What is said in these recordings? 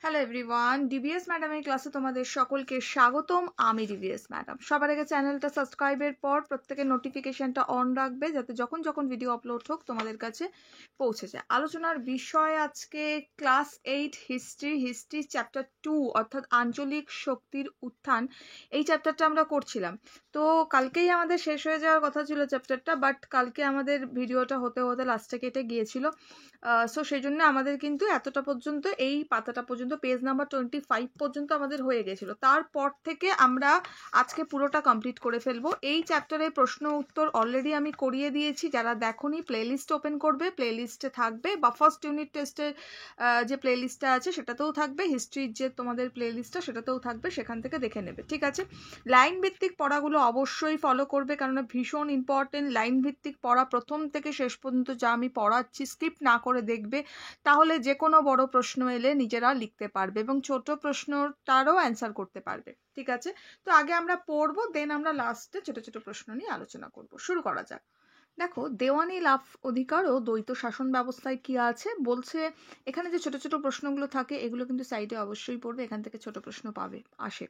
Hello everyone, DBS ম্যাডামের ক্লাসে তোমাদের সকলকে স্বাগতম। আমি ডিবিএস ম্যাডাম। সবার আগে চ্যানেলটা সাবস্ক্রাইবের পর প্রত্যেকের নোটিফিকেশনটা অন রাখবে, যাতে যখন যখন ভিডিও আপলোড হোক তোমাদের কাছে পৌঁছে যায়। আলোচনার বিষয় আজকে ক্লাস 8 হিস্ট্রি চ্যাপ্টার 2 অর্থাৎ আঞ্চলিক শক্তির উত্থান। এই চ্যাপ্টারটা আমরা করছিলাম, তো কালকেই আমাদের শেষ হয়ে যাওয়ার কথা ছিল চ্যাপ্টারটা, বাট কালকে আমাদের ভিডিওটা হতে হতে লাস্টে কেটে গিয়েছিল। সো সেই জন্য আমাদের কিন্তু এতটা পর্যন্ত, এই পাতাটা পর্যন্ত, পেজ নাম্বার 25 পর্যন্ত আমাদের হয়ে গেছিলো। তারপর থেকে আমরা আজকে পুরোটা কমপ্লিট করে ফেলবো। এই চ্যাপ্টারের প্রশ্ন উত্তর অলরেডি আমি করিয়ে দিয়েছি। যারা দেখোনি প্লেলিস্ট ওপেন করবে, প্লেলিস্টে থাকবে, বা ফার্স্ট ইউনিট টেস্টের যে প্লেলিস্টটা আছে সেটাতেও থাকবে, হিস্ট্রির যে তোমাদের প্লেলিস্টটা সেটাতেও থাকবে, সেখান থেকে দেখে নেবে। ঠিক আছে, লাইন ভিত্তিক পড়াগুলো অবশ্যই ফলো করবে, কারণ ভীষণ ইম্পর্টেন্ট। লাইন ভিত্তিক পড়া প্রথম থেকে শেষ পর্যন্ত যা আমি পড়াচ্ছি স্কিপ না করে দেখবে, তাহলে যে কোনো বড় প্রশ্ন এলে নিজেরা লিখতে পারবে এবং ছোট প্রশ্নটারও অ্যান্সার করতে পারবে। ঠিক আছে, তো আগে আমরা পড়বো, দেন আমরা লাস্টে ছোট ছোট প্রশ্ন নিয়ে আলোচনা করব। শুরু করা যাক। দেখো, দেওয়ানি লাভ অধিকার ও দ্বৈত শাসন ব্যবস্থায় কি আছে বলছে। এখানে যে ছোট ছোট প্রশ্নগুলো থাকে এগুলো কিন্তু সাইডে অবশ্যই পড়বে, এখান থেকে ছোট প্রশ্ন পাবে আসে।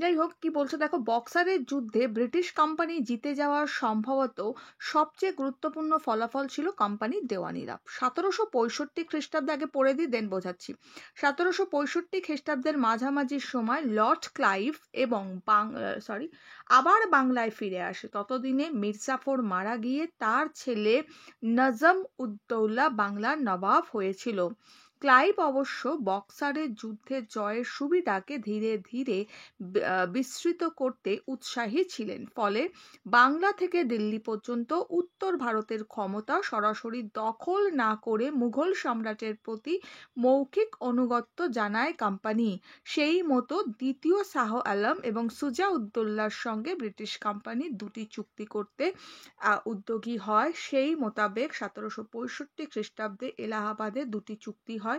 যাই হোক, কি বলছে দেখো, বক্সারের যুদ্ধে ব্রিটিশ কোম্পানি জিতে যাওয়ার সম্ভবত সবচেয়ে গুরুত্বপূর্ণ ফলাফল ছিল কোম্পানির দেওয়ানি লাভ। 1765 খ্রিস্টাব্দে, আগে পড়ে দিই দেন বোঝাচ্ছি। 1765 খ্রিস্টাব্দের মাঝামাঝি সময় লর্ড ক্লাইভ এবং আবার বাংলায় ফিরে আসে। ততদিনে মির্জাফর মারা গিয়ে তার ছেলে নজম উদ্দৌলা বাংলার নবাব হয়েছিল। ক্লাইভ অবশ্য বক্সারের যুদ্ধে জয়ের সুবিধাকে ধীরে ধীরে বিস্তৃত করতে উৎসাহী ছিলেন। ফলে বাংলা থেকে দিল্লি পর্যন্ত উত্তর ভারতের ক্ষমতা সরাসরি দখল না করে মুঘল সম্রাটের প্রতি মৌখিক আনুগত্য জানায় কোম্পানি। সেই মতো দ্বিতীয় শাহ আলম এবং সুজা উদ্দৌলার সঙ্গে ব্রিটিশ কোম্পানি দুটি চুক্তি করতে উদ্যোগী হয়। সেই মোতাবেক 1765 খ্রিস্টাব্দে এলাহাবাদে দুটি চুক্তি হয়।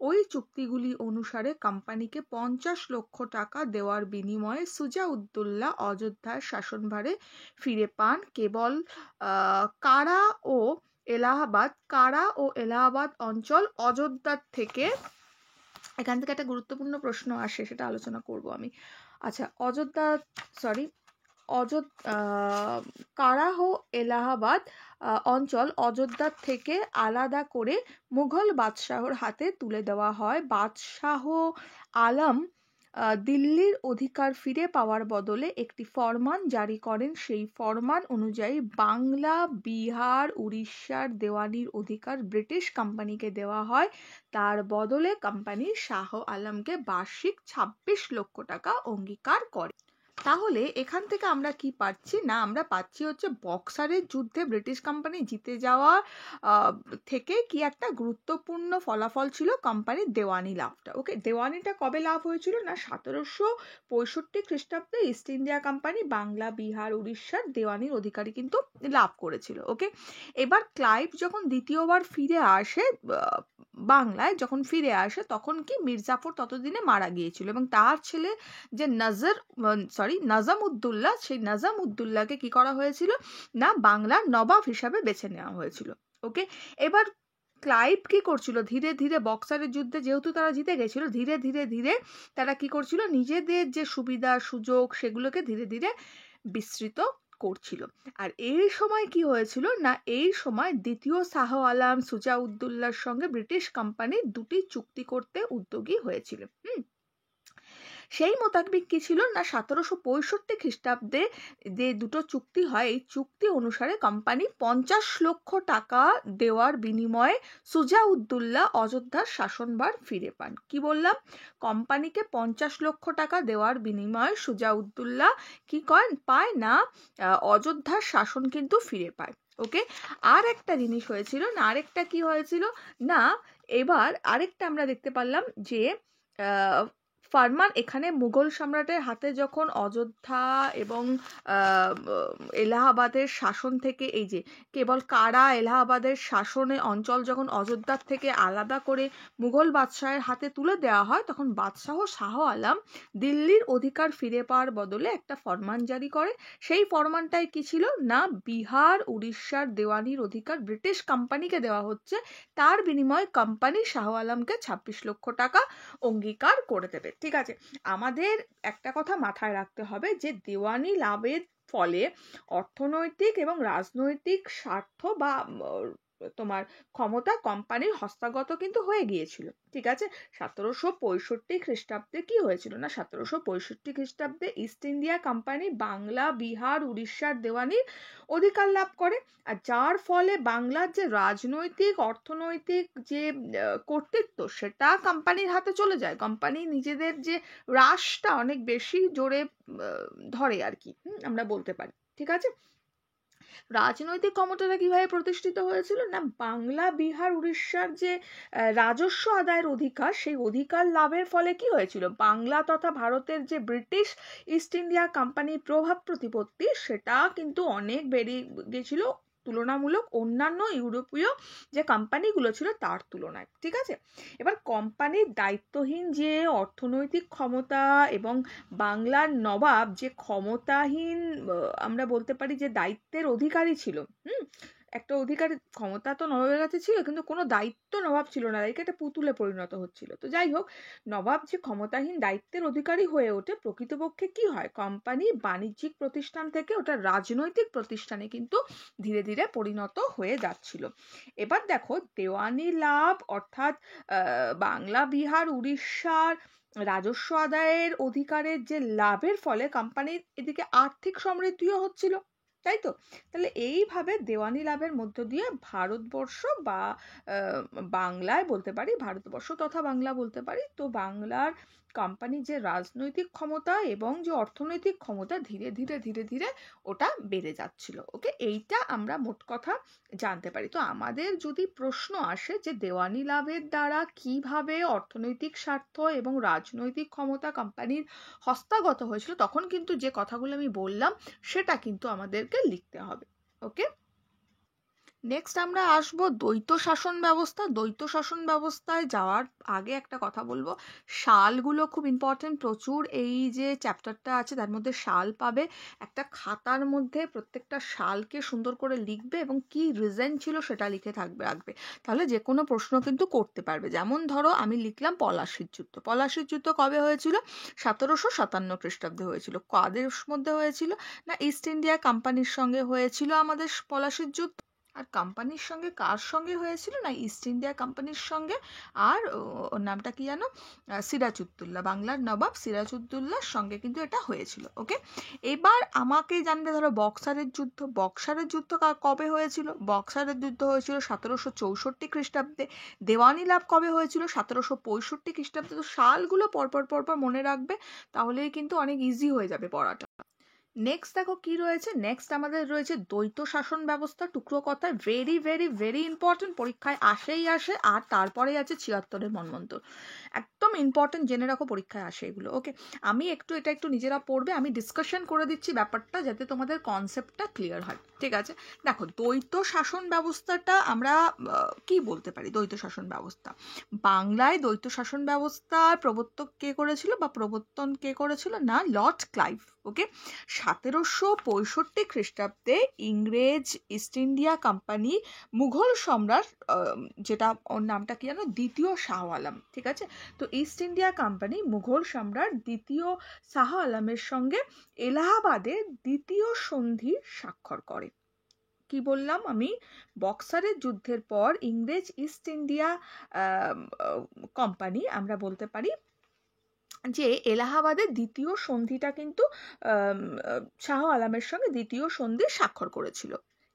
ওই চুক্তিগুলি অনুসারে কোম্পানিকে 50 লক্ষ টাকা দেওয়ার বিনিময়ে সুজা উদ্দৌলা অযোধ্যার শাসনভারে ফিরে পান। কেবল কারা ও এলাহাবাদ অঞ্চল অযোধ্যার থেকে, এখান থেকে একটা গুরুত্বপূর্ণ প্রশ্ন আসে, সেটা আলোচনা করব আমি। আচ্ছা, কারাহ এলাহাবাদ অঞ্চল অযোধ্যার থেকে আলাদা করে মুঘল বাদশাহর হাতে তুলে দেওয়া হয়। বাদশাহ আলম দিল্লির অধিকার ফিরে পাওয়ার বদলে একটি ফরমান জারি করেন। সেই ফরমান অনুযায়ী বাংলা, বিহার, উড়িষ্যার দেওয়ানির অধিকার ব্রিটিশ কোম্পানিকে দেওয়া হয়। তার বদলে কোম্পানি শাহ আলমকে বার্ষিক 26 লক্ষ টাকা অঙ্গীকার করে। তাহলে এখান থেকে আমরা কি পাচ্ছি না, আমরা পাচ্ছি হচ্ছে বক্সারের যুদ্ধে ব্রিটিশ কোম্পানি জিতে যাওয়া থেকে কি একটা গুরুত্বপূর্ণ ফলাফল ছিল কোম্পানির দেওয়ানি লাভটা। ওকে, দেওয়ানিটা কবে লাভ হয়েছিল না 1765 খ্রিস্টাব্দে east India company Bangla, Bihar, উড়িষ্যার দেওয়ানির অধিকারী কিন্তু লাভ করেছিল। ওকে, এবার ক্লাইভ যখন দ্বিতীয়বার ফিরে আসে বাংলায়, যখন ফিরে আসে তখন কি মির্জাফর ততদিনে মারা গিয়েছিল এবং তার ছেলে যে নজম উদ্দৌলা, সেই নজম উদ্দৌলাকে কি করা হয়েছিল না বাংলার নবাব হিসাবে বেছে নেওয়া হয়েছিল। ওকে, এবার ক্লাইভ কি করছিল, ধীরে ধীরে বক্সারের যুদ্ধে যেহেতু তারা জিতে গেছিল, ধীরে ধীরে তারা কি করছিল, নিজেদের যে সুবিধা সুযোগ সেগুলোকে ধীরে ধীরে বিস্তৃত করছিল। আর এই সময় কি হয়েছিল না, এই সময় দ্বিতীয় শাহ আলম সুজা উদ্দৌলার সঙ্গে ব্রিটিশ কোম্পানি দুটি চুক্তি করতে উদ্যোগী হয়েছিল। সেই মোতাবেক কি ছিল না 1765 খ্রিস্টাব্দে যে দুটো চুক্তি হয়, এই চুক্তি অনুসারে কোম্পানি 50 লক্ষ টাকা দেওয়ার বিনিময়ে সুজা উদ্দৌলা অযোধ্যার শাসনভার ফিরে পান। কি বললাম, কোম্পানিকে 50 লক্ষ টাকা দেওয়ার বিনিময়ে সুজা উদ্দৌলা কি পায় না অযোধ্যার শাসন কিন্তু ফিরে পায়। ওকে, আর একটা জিনিস হয়েছিল না, আরেকটা কি হয়েছিল না, এবার আরেকটা আমরা দেখতে পারলাম যে ফরমান এখানে মুঘল সম্রাটের হাতে যখন অযোধ্যা এবং এলাহাবাদের শাসন থেকে, এই যে কেবল কারা এলাহাবাদের শাসনে অঞ্চল যখন অযোধ্যার থেকে আলাদা করে মুঘল বাদশাহের হাতে তুলে দেওয়া হয়, তখন বাদশাহ শাহ আলম দিল্লির অধিকার ফিরে পাওয়ার বদলে একটা ফরমান জারি করে। সেই ফরমানটাই কি ছিল না, বিহার উড়িষ্যার দেওয়ানির অধিকার ব্রিটিশ কোম্পানিকে দেওয়া হচ্ছে, তার বিনিময়ে কোম্পানি শাহ আলমকে 26 লক্ষ টাকা অঙ্গীকার করে দেবে। ঠিক আছে, আমাদের একটা কথা মাথায় রাখতে হবে যে দেওয়ানি লাভের ফলে অর্থনৈতিক এবং রাজনৈতিক স্বার্থ বা তোমার ক্ষমতা কোম্পানির হস্তগত কিন্তু হয়ে গিয়েছিল। ঠিক আছে, 1765 খ্রিস্টাব্দে কি হয়েছিল না, 1765 খ্রিস্টাব্দে east India company Bangla, Bihar, উড়িষ্যার দেওয়ানির অধিকার লাভ করে, আর যার ফলে বাংলার যে রাজনৈতিক অর্থনৈতিক যে কর্তৃত্ব সেটা কোম্পানির হাতে চলে যায়। কোম্পানি নিজেদের যে রাশটা অনেক বেশি জোরে ধরে আর কি, আমরা বলতে পারি। ঠিক আছে, রাজনৈতিক ক্ষমতাটা কিভাবে প্রতিষ্ঠিত হয়েছিল না, বাংলা, বিহার, উড়িষ্যার যে রাজস্ব আদায়ের অধিকার, সেই অধিকার লাভের ফলে কি হয়েছিল, বাংলা তথা ভারতের যে ব্রিটিশ ইস্ট ইন্ডিয়া কোম্পানির প্রভাব প্রতিপত্তি সেটা কিন্তু অনেক বেড়ে গেছিল তুলনামূলক অন্যান্য ইউরোপীয় যে কোম্পানিগুলো ছিল তার তুলনায়। ঠিক আছে, এবার কোম্পানির দায়িত্বহীন যে অর্থনৈতিক ক্ষমতা এবং বাংলার নবাব যে ক্ষমতাহীন, আমরা বলতে পারি যে দায়িত্বের অধিকারী ছিল, একটা অধিকার ক্ষমতা তো নবাবের কাছে ছিল কিন্তু কোনো দায়িত্ব নবাব ছিল না, তাদেরকে একটা পুতুলে পরিণত হচ্ছিল। তো যাই হোক, নবাব যে ক্ষমতাহীন দায়িত্বের অধিকারী হয়ে ওঠে, প্রকৃতপক্ষে কি হয়, কোম্পানি বাণিজ্যিক প্রতিষ্ঠান থেকে ওটা রাজনৈতিক প্রতিষ্ঠানে কিন্তু ধীরে ধীরে পরিণত হয়ে যাচ্ছিল। এবার দেখো, দেওয়ানি লাভ অর্থাৎ বাংলা, বিহার, উড়িষ্যার রাজস্ব আদায়ের অধিকারের যে লাভের ফলে কোম্পানির এদিকে আর্থিক সমৃদ্ধিও হচ্ছিল, তাই তো? তাহলে এইভাবে দেওয়ানি লাভের মধ্য দিয়ে ভারতবর্ষ বা বাংলায় বলতে পারি, ভারতবর্ষ তথা বাংলা বলতে পারি, তো বাংলার কোম্পানির যে রাজনৈতিক ক্ষমতা এবং যে অর্থনৈতিক ক্ষমতা ধীরে ধীরে ধীরে ধীরে ওটা বেড়ে যাচ্ছিল। ওকে, এইটা আমরা মোট কথা জানতে পারি। তো আমাদের যদি প্রশ্ন আসে যে দেওয়ানি লাভের দ্বারা কিভাবে অর্থনৈতিক স্বার্থ এবং রাজনৈতিক ক্ষমতা কোম্পানির হস্তগত হয়েছিল, তখন কিন্তু যে কথাগুলো আমি বললাম সেটা কিন্তু আমাদেরকে লিখতে হবে। ওকে, নেক্সট আমরা আসব দ্বৈত শাসন ব্যবস্থা। দ্বৈত শাসন ব্যবস্থায় যাওয়ার আগে একটা কথা বলবো, সালগুলো খুব ইম্পর্টেন্ট, প্রচুর এই যে চ্যাপ্টারটা আছে তার মধ্যে সাল পাবে। একটা খাতার মধ্যে প্রত্যেকটা সালকে সুন্দর করে লিখবে এবং কি রিজন ছিল সেটা লিখে রাখবে, তাহলে যে কোনো প্রশ্ন কিন্তু করতে পারবে। যেমন ধরো আমি লিখলাম পলাশির যুদ্ধ। পলাশির যুদ্ধ কবে হয়েছিল, 1757 খ্রিস্টাব্দে হয়েছিল। কাদের মধ্যে হয়েছিল না, ইস্ট ইন্ডিয়া কোম্পানির সঙ্গে হয়েছিল আমাদের পলাশির যুদ্ধ। আর কোম্পানির সঙ্গে কার সঙ্গে হয়েছিল না, ইস্ট ইন্ডিয়া কোম্পানির সঙ্গে। আর ওর নামটা কি জানো, সিরাজউদ্দৌলা, বাংলার নবাব সিরাজউদ্দৌলার সঙ্গে কিন্তু এটা হয়েছিল। ওকে, এবার আমাকে জানতে ধরো বক্সারের যুদ্ধ। বক্সারের যুদ্ধ কবে হয়েছিল, বক্সারের যুদ্ধ হয়েছিল 1764 খ্রিস্টাব্দে। দেওয়ানি লাভ কবে হয়েছিল, 1765 খ্রিস্টাব্দে। তো সালগুলো পরপর পরপর মনে রাখবে, তাহলেই কিন্তু অনেক ইজি হয়ে যাবে পড়াটা। নেক্সট দেখো কি রয়েছে, নেক্সট আমাদের রয়েছে দ্বৈত শাসন ব্যবস্থা। টুকরো কথায় ভেরি ভেরি ভেরি ইম্পর্টেন্ট, পরীক্ষায় আসেই আসে। আর তারপরে আছে 76-এর মন্বন্তর, একদম ইম্পর্টেন্ট, জেনে রাখো, পরীক্ষায় আসে এগুলো। ওকে, আমি এটা একটু নিজেরা পড়বে, আমি ডিসকাশন করে দিচ্ছি ব্যাপারটা যাতে তোমাদের কনসেপ্টটা ক্লিয়ার হয়। ঠিক আছে, দেখো দ্বৈত শাসন ব্যবস্থাটা আমরা কি বলতে পারি। দ্বৈত শাসন ব্যবস্থা, বাংলায় দ্বৈত শাসন ব্যবস্থার প্রবর্তক কে করেছিল বা প্রবর্তন কে করেছিল না, লর্ড ক্লাইভ। ওকে, 1765 খ্রিস্টাব্দে ইংরেজ ইস্ট ইন্ডিয়া কোম্পানি মুঘল সম্রাট, যেটা ওর নামটা কি জানো, দ্বিতীয় শাহ আলম। ঠিক আছে, তো ইস্ট ইন্ডিয়া কোম্পানি মুঘল সম্রাট দ্বিতীয় শাহ আলমের সঙ্গে এলাহাবাদে দ্বিতীয় সন্ধি স্বাক্ষর করে। কি বললাম আমি, বক্সারের যুদ্ধের পর ইংরেজ ইস্ট ইন্ডিয়া কোম্পানি, আমরা বলতে পারি যে এলাহাবাদের দ্বিতীয় সন্ধিটা কিন্তু শাহ আলমের সঙ্গে দ্বিতীয় সন্ধি স্বাক্ষর করেছিল।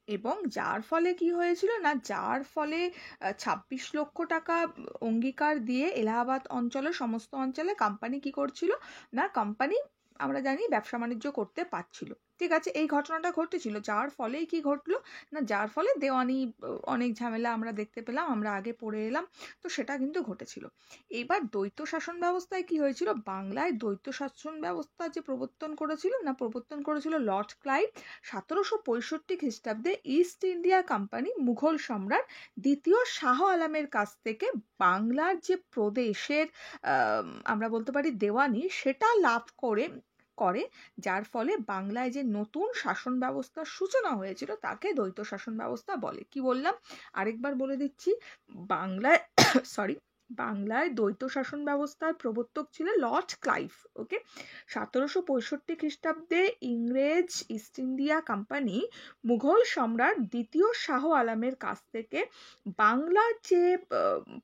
এবং যার ফলে কি হয়েছিল না, যার ফলে 26 লক্ষ টাকা অঙ্গীকার দিয়ে এলাহাবাদ অঞ্চলের সমস্ত অঞ্চলে কোম্পানি কি করছিল না, কোম্পানি আমরা জানি ব্যবসা বাণিজ্য করতে পারছিল। ঠিক আছে, এই ঘটনাটা ঘটেছিল, যার ফলেই কি ঘটলো না, যার ফলে দেওয়ানি অনেক ঝামেলা আমরা দেখতে পেলাম, আমরা আগে পড়ে এলাম, তো সেটা কিন্তু ঘটেছিল। এবার দ্বৈত শাসন ব্যবস্থায় কি হয়েছিল, বাংলায় দ্বৈত শাসন ব্যবস্থা যে প্রবর্তন করেছিল লর্ড ক্লাইভ 1765 খ্রিস্টাব্দে ইস্ট ইন্ডিয়া কোম্পানি মুঘল সম্রাট দ্বিতীয় শাহ আলমের কাছ থেকে বাংলার যে প্রদেশের আমরা বলতে পারি দেওয়ানি, সেটা লাভ করে, যার ফলে বাংলায় যে নতুন শাসন ব্যবস্থার সূচনা হয়েছিল তাকে দ্বৈত শাসন ব্যবস্থা বলে। কি বললাম আরেকবার বলে দিচ্ছি, বাংলায় সরি বাংলায় দ্বৈত শাসন ব্যবস্থার প্রবর্তক ছিল লর্ড ক্লাইভ। ওকে, 1765 খ্রিস্টাব্দে ইংরেজ ইস্ট ইন্ডিয়া কোম্পানি মুঘল সম্রাট দ্বিতীয় শাহ আলমের কাছ থেকে বাংলার যে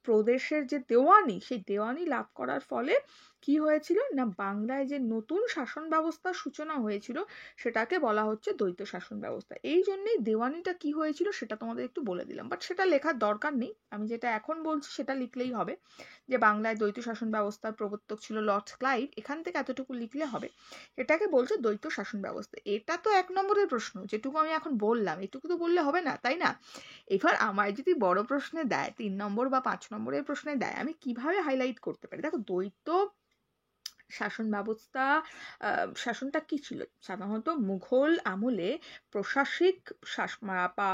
প্রদেশের যে দেওয়ানি, সেই দেওয়ানি লাভ করার ফলে কি হয়েছিল না, বাংলায় যে নতুন শাসন ব্যবস্থার সূচনা হয়েছিল সেটাকে বলা হচ্ছে দ্বৈত শাসন ব্যবস্থা। এই জন্যই দেওয়ানিটা কি হয়েছিল সেটা তোমাদের একটু বলে দিলাম, বাট সেটা লেখার দরকার নেই, আমি যেটা এখন বলছি সেটা লিখলেই হবে, যে বাংলায় দ্বৈত শাসন ব্যবস্থার প্রবর্তক ছিল লর্ড ক্লাইভ, এখান থেকে এতটুকু লিখলে হবে। এটাকে বলছে দ্বৈত শাসন ব্যবস্থা। এটা তো 1 নম্বরের প্রশ্ন, যেটুকু আমি এখন বললাম এটুকু তো বললে হবে না, তাই না? এবার আমায় যদি বড় প্রশ্নে দেয়, 3 নম্বর বা 5 নম্বরের প্রশ্নে দেয়, আমি কিভাবে হাইলাইট করতে পারি? দেখো, দ্বৈত শাসন ব্যবস্থা, শাসনটা কি ছিল, সাধারণত মুঘল আমলে প্রশাসিক বা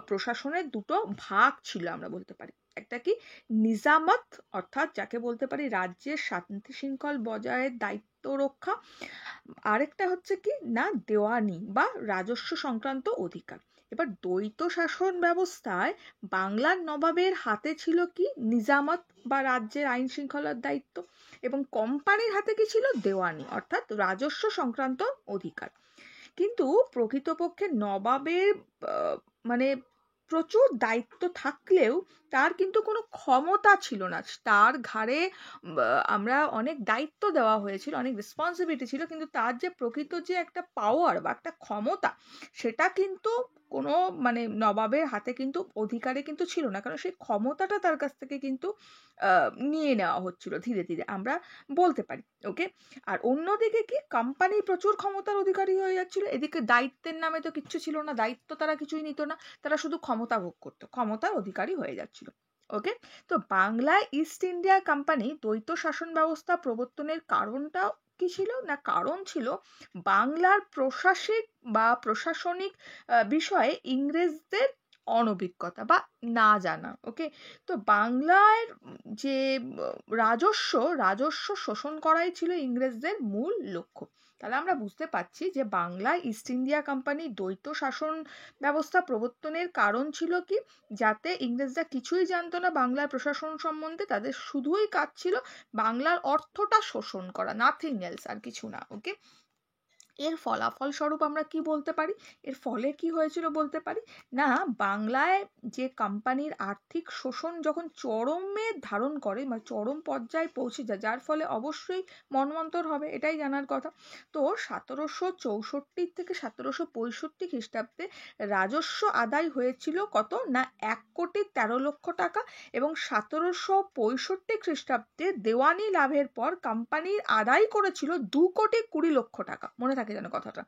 প্রশাসনের দুটো ভাগ ছিল আমরা বলতে পারি। একটা কি নিজামত, অর্থাৎ যাকে বলতে পারি রাজ্যের শান্তি শৃঙ্খল বজায়ের দায়িত্ব রক্ষা, আরেকটা হচ্ছে কি না দেওয়ানি বা রাজস্ব সংক্রান্ত অধিকার। এবার দ্বৈত শাসন ব্যবস্থায় বাংলার নবাবের হাতে ছিল কি নিজামত বা রাজ্যের আইন শৃঙ্খলার দায়িত্ব, এবং কোম্পানির হাতে কি ছিল দেওয়ানি অর্থাৎ রাজস্ব সংক্রান্ত অধিকার। কিন্তু প্রকৃতপক্ষে নবাবের মানে প্রচুর দায়িত্ব থাকলেও তার কিন্তু কোনো ক্ষমতা ছিল না, তার ঘাড়ে আমরা অনেক দায়িত্ব দেওয়া হয়েছিল, অনেক রেসপন্সিবিলিটি ছিল, কিন্তু তার যে প্রকৃত যে একটা পাওয়ার বা একটা ক্ষমতা, সেটা কিন্তু কোনো নবাবের হাতে কিন্তু অধিকারে কিন্তু ছিল না, কারণ সেই ক্ষমতাটা তার কাছ থেকে কিন্তু নিয়ে নেওয়া হচ্ছিল ধীরে ধীরে, আমরা বলতে পারি। ওকে, আর অন্যদিকে কি কোম্পানি প্রচুর ক্ষমতার অধিকারী হয়ে যাচ্ছিল, এদিকে দায়িত্বের নামে তো কিচ্ছু ছিল না, দায়িত্ব তারা কিছুই নিত না, তারা শুধু ক্ষমতা ভোগ করতো, ক্ষমতার অধিকারী হয়ে যাচ্ছিল। ওকে, তো বাংলায় ইস্ট ইন্ডিয়া কোম্পানি দ্বৈত শাসন ব্যবস্থা প্রবর্তনের কারণটা কি ছিল না, কারণ ছিল বাংলার প্রশাসনিক বিষয়ে ইংরেজদের অনভিজ্ঞতা বা না জানা। ওকে, তো বাংলার যে রাজস্ব শোষণ করাই ছিল ইংরেজদের মূল লক্ষ্য। তাহলে আমরা বুঝতে পারছি যে বাংলায় ইস্ট ইন্ডিয়া কোম্পানি দ্বৈত শাসন ব্যবস্থা প্রবর্তনের কারণ ছিল কি, যাতে ইংরেজরা কিছুই জানতো না বাংলার প্রশাসন সম্বন্ধে, তাদের শুধুই কাজ ছিল বাংলার অর্থটা শোষণ করা, নাথিং এলস, আর কিছু না। ওকে, এর ফলাফল স্বরূপ আমরা কি বলতে পারি, এর ফলে কি হয়েছিল বলতে পারি না, বাংলায় যে কোম্পানির আর্থিক শোষণ যখন চরমে ধারণ করে বা চরম পর্যায়ে পৌঁছে যায়, যার ফলে অবশ্যই মন্বন্তর হবে, এটাই জানার কথা। তো 1764 থেকে 1765 খ্রিস্টাব্দে রাজস্ব আদায় হয়েছিল কত না 1,13,00,000 টাকা, এবং 1765 খ্রিস্টাব্দে দেওয়ানি লাভের পর কোম্পানির আদায় করেছিল 2,20,00,000 টাকা। মনে থাকে যেন কথাটা,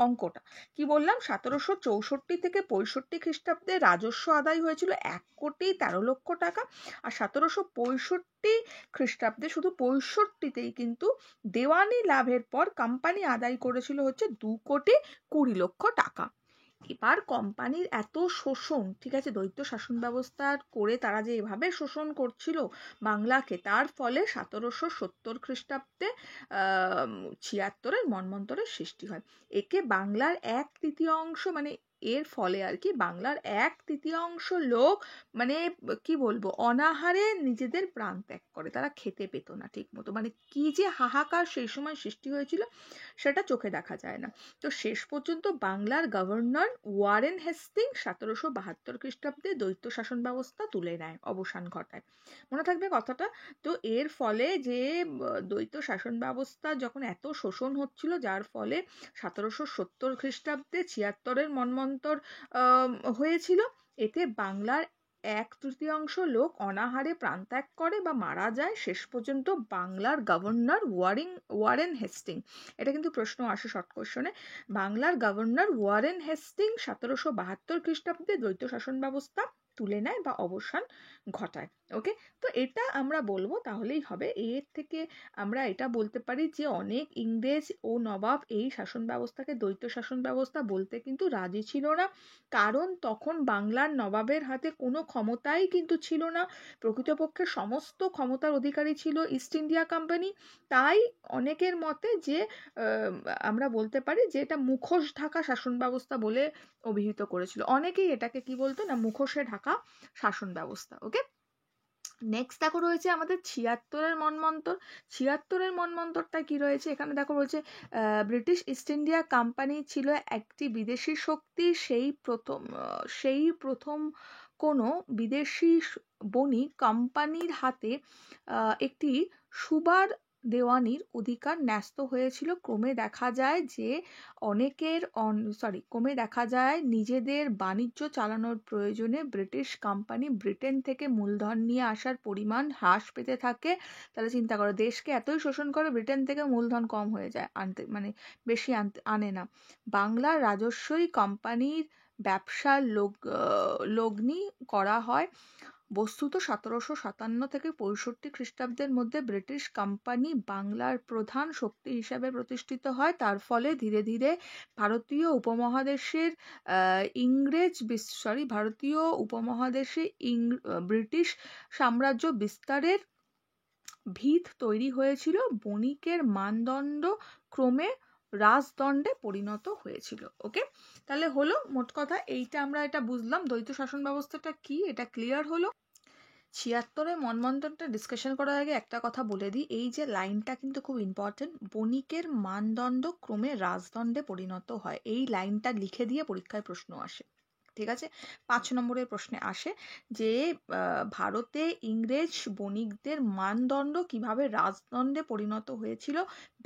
অঙ্কটা কি বললাম, 1764 থেকে 65 খ্রিস্টাব্দে রাজস্ব আদায় হয়েছিল 1,13,00,000 টাকা, আর 1765 খ্রিস্টাব্দে শুধু 65তেই কিন্তু দেওয়ানি লাভের পর কোম্পানি আদায় করেছিল হচ্ছে 2,20,00,000 টাকা। এবার কোম্পানির এত শোষণ, ঠিক আছে, দ্বৈত শাসন ব্যবস্থা করে তারা যে এভাবে শোষণ করছিল বাংলাকে, তার ফলে 1770 খ্রিস্টাব্দে 76-এর মন্বন্তরের সৃষ্টি হয়। একে বাংলার 1/3 এর ফলে আর কি বাংলার 1/3 লোক কি বলবো অনাহারে নিজেদের প্রাণ ত্যাগ করে, তারা খেতে পেত না ঠিক মতো, কি যে হাহাকার সেই সময় সৃষ্টি হয়েছিল সেটা চোখে দেখা যায় না। তো শেষ পর্যন্ত বাংলার গভর্নর ওয়ারেন হেস্টিং 1772 খ্রিস্টাব্দে দ্বৈত শাসন ব্যবস্থা তুলে নেয়, অবসান ঘটায়। মনে থাকবে কথাটা। তো এর ফলে যে দ্বৈত শাসন ব্যবস্থা যখন এত শোষণ হচ্ছিল, যার ফলে 1770 খ্রিস্টাব্দে 76-এর মন্বন্তর হয়েছিল, এতে বাংলার 1/3 লোক অনাহারে প্রাণত্যাগ করে বা মারা যায় শেষ পর্যন্ত বাংলার গভর্নর ওয়ারেন হেস্টিং। এটা কিন্তু প্রশ্ন আসে শর্ট কোশ্চেনে। বাংলার গভর্নর ওয়ারেন হেস্টিং 1772 খ্রিস্টাব্দে দ্বৈত শাসন ব্যবস্থা তুলে নেয় বা অবসান ঘটায়। ওকে, তো এটা আমরা বলবো, তাহলেই হবে। এর থেকে আমরা এটা বলতে পারি যে অনেক ইংরেজ ও নবাব এই শাসন ব্যবস্থাকে দ্বৈত শাসন ব্যবস্থা বলতে কিন্তু রাজি ছিল না, কারণ তখন বাংলার নবাবের হাতে কোনো ক্ষমতাই কিন্তু ছিল না। প্রকৃতপক্ষে সমস্ত ক্ষমতার অধিকারী ছিল ইস্ট ইন্ডিয়া কোম্পানি। তাই অনেকের মতে যে আমরা বলতে পারি যে এটা মুখোশ ঢাকা শাসন ব্যবস্থা বলে অভিহিত করেছিল। অনেকেই এটাকে কি বলতো না, মুখোশে ঢাকা শাসন ব্যবস্থা। ওকে, নেক্সট দেখো রয়েছে আমাদের 76-এর মন্বন্তর। 76-এর মন্বন্তরটা কি রয়েছে এখানে দেখো রয়েছে, ব্রিটিশ ইস্ট ইন্ডিয়া কোম্পানি ছিল একটি বিদেশি শক্তি। সেই প্রথম কোনো বিদেশি বণিক কোম্পানির হাতে একটি সুবার দেওয়ানির অধিকার ন্যস্ত হয়েছিল। ক্রমে দেখা যায় নিজেদের বাণিজ্য চালানোর প্রয়োজনে ব্রিটিশ কোম্পানি ব্রিটেন থেকে মূলধন নিয়ে আসার পরিমাণ হ্রাস পেতে থাকে। তাহলে চিন্তা করো, দেশকে এতই শোষণ করে, ব্রিটেন থেকে মূলধন কম হয়ে যায়, বেশি আনে না। বাংলার রাজস্বই কোম্পানির ব্যবসার লগ্নি করা হয়। বস্তুত 1757 থেকে 65 খ্রিস্টাব্দের মধ্যে ব্রিটিশ কোম্পানি বাংলার প্রধান শক্তি হিসাবে প্রতিষ্ঠিত হয়। তার ফলে ধীরে ধীরে ভারতীয় উপমহাদেশে ব্রিটিশ সাম্রাজ্য বিস্তারের ভিত তৈরি হয়েছিল। বণিকের মানদণ্ড ক্রমে রাজদণ্ডে পরিণত হয়েছিল। ওকে, তাহলে হলো মোট কথা এইটা, আমরা এটা বুঝলাম দ্বৈত শাসন ব্যবস্থাটা কি, এটা ক্লিয়ার হলো। 76-এর মন্বন্তরটা ডিসকাশন করার আগে একটা কথা বলে দিই, এই যে লাইনটা কিন্তু খুব ইম্পর্টেন্ট, বণিকের মানদণ্ড ক্রমে রাজদণ্ডে পরিণত হয়। এই লাইনটা লিখে দিয়ে পরীক্ষায় প্রশ্ন আসে, ঠিক আছে? 5 নম্বরের প্রশ্নে আসে যে ভারতে ইংরেজ বণিকদের মানদণ্ড কিভাবে রাজদণ্ডে পরিণত হয়েছিল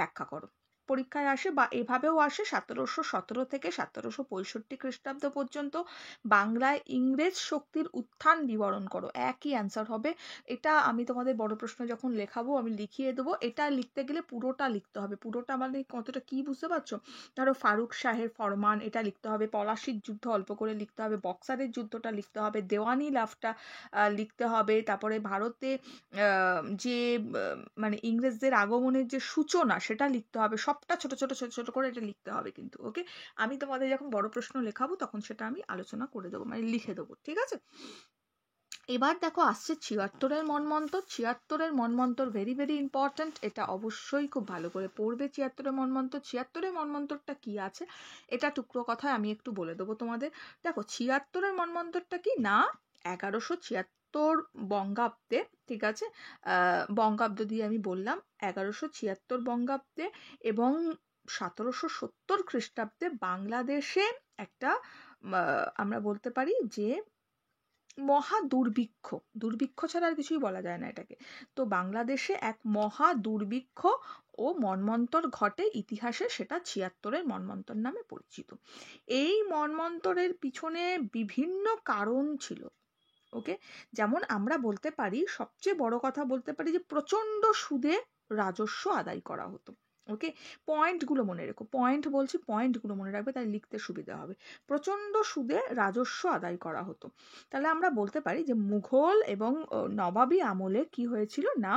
ব্যাখ্যা করো। পরীক্ষায় আসে বা এভাবেও আসে, 1717 থেকে 1765 খ্রিস্টাব্দ পর্যন্ত বাংলায় ইংরেজ শক্তির উত্থান বিবরণ করো। একই অ্যান্সার হবে। এটা আমি তোমাদের বড় প্রশ্ন যখন লেখাবো আমি লিখিয়ে দেবো। এটা লিখতে গেলে পুরোটা লিখতে হবে। পুরোটা মানে কতটা কি বুঝতে পারছো? ধরো ফারুক শাহের ফরমান এটা লিখতে হবে, পলাশির যুদ্ধ অল্প করে লিখতে হবে, বক্সারের যুদ্ধটা লিখতে হবে, দেওয়ানি লাভটা লিখতে হবে, তারপরে ভারতে যে মানে ইংরেজদের আগমনের যে সূচনা সেটা লিখতে হবে। সবটা ছোট ছোট ছোট ছোট করে এটা লিখতে হবে কিন্তু। ওকে, আমি তোমাদের যখন বড় প্রশ্ন লেখাবো তখন সেটা আমি আলোচনা করে দেবো, মানে লিখে দেবো, ঠিক আছে? এবার দেখো আসছে 76-এর মন্বন্তর। 76-এর মন্বন্তর ভেরি ভেরি ইম্পর্ট্যান্ট, এটা অবশ্যই খুব ভালো করে পড়বে। 76-এর মন্বন্তর, 76-এর মন্বন্তরটা কি আছে এটা টুকরো কথায় আমি একটু বলে দেবো তোমাদের। দেখো 76-এর মন্বন্তরটা কি না, 1176 বঙ্গাব্দে, ঠিক আছে, বঙ্গাব্দ দিয়ে আমি বললাম, 1176 বঙ্গাব্দে এবং 1770 খ্রিস্টাব্দে বাংলাদেশে একটা আমরা বলতে পারি যে মহা দুর্ভিক্ষ ছাড়া আর কিছুই বলা যায় না এটাকে। তো বাংলাদেশে এক মহা দুর্ভিক্ষ ও মন্বন্তর ঘটে ইতিহাসে, সেটা 76-এর মন্বন্তর নামে পরিচিত। এই মন্বন্তরের পিছনে বিভিন্ন কারণ ছিল। ওকে, যেমন আমরা বলতে পারি, সবচেয়ে বড় কথা বলতে পারি যে প্রচন্ড সুদে রাজস্ব আদায় করা হতো। ওকে, পয়েন্টগুলো মনে রেখো, পয়েন্টগুলো মনে রাখবে, তাই লিখতে সুবিধা হবে। প্রচন্ড সুদে রাজস্ব আদায় করা হতো। তাহলে আমরা বলতে পারি যে মুঘল এবং নবাবী আমলে কি হয়েছিল না,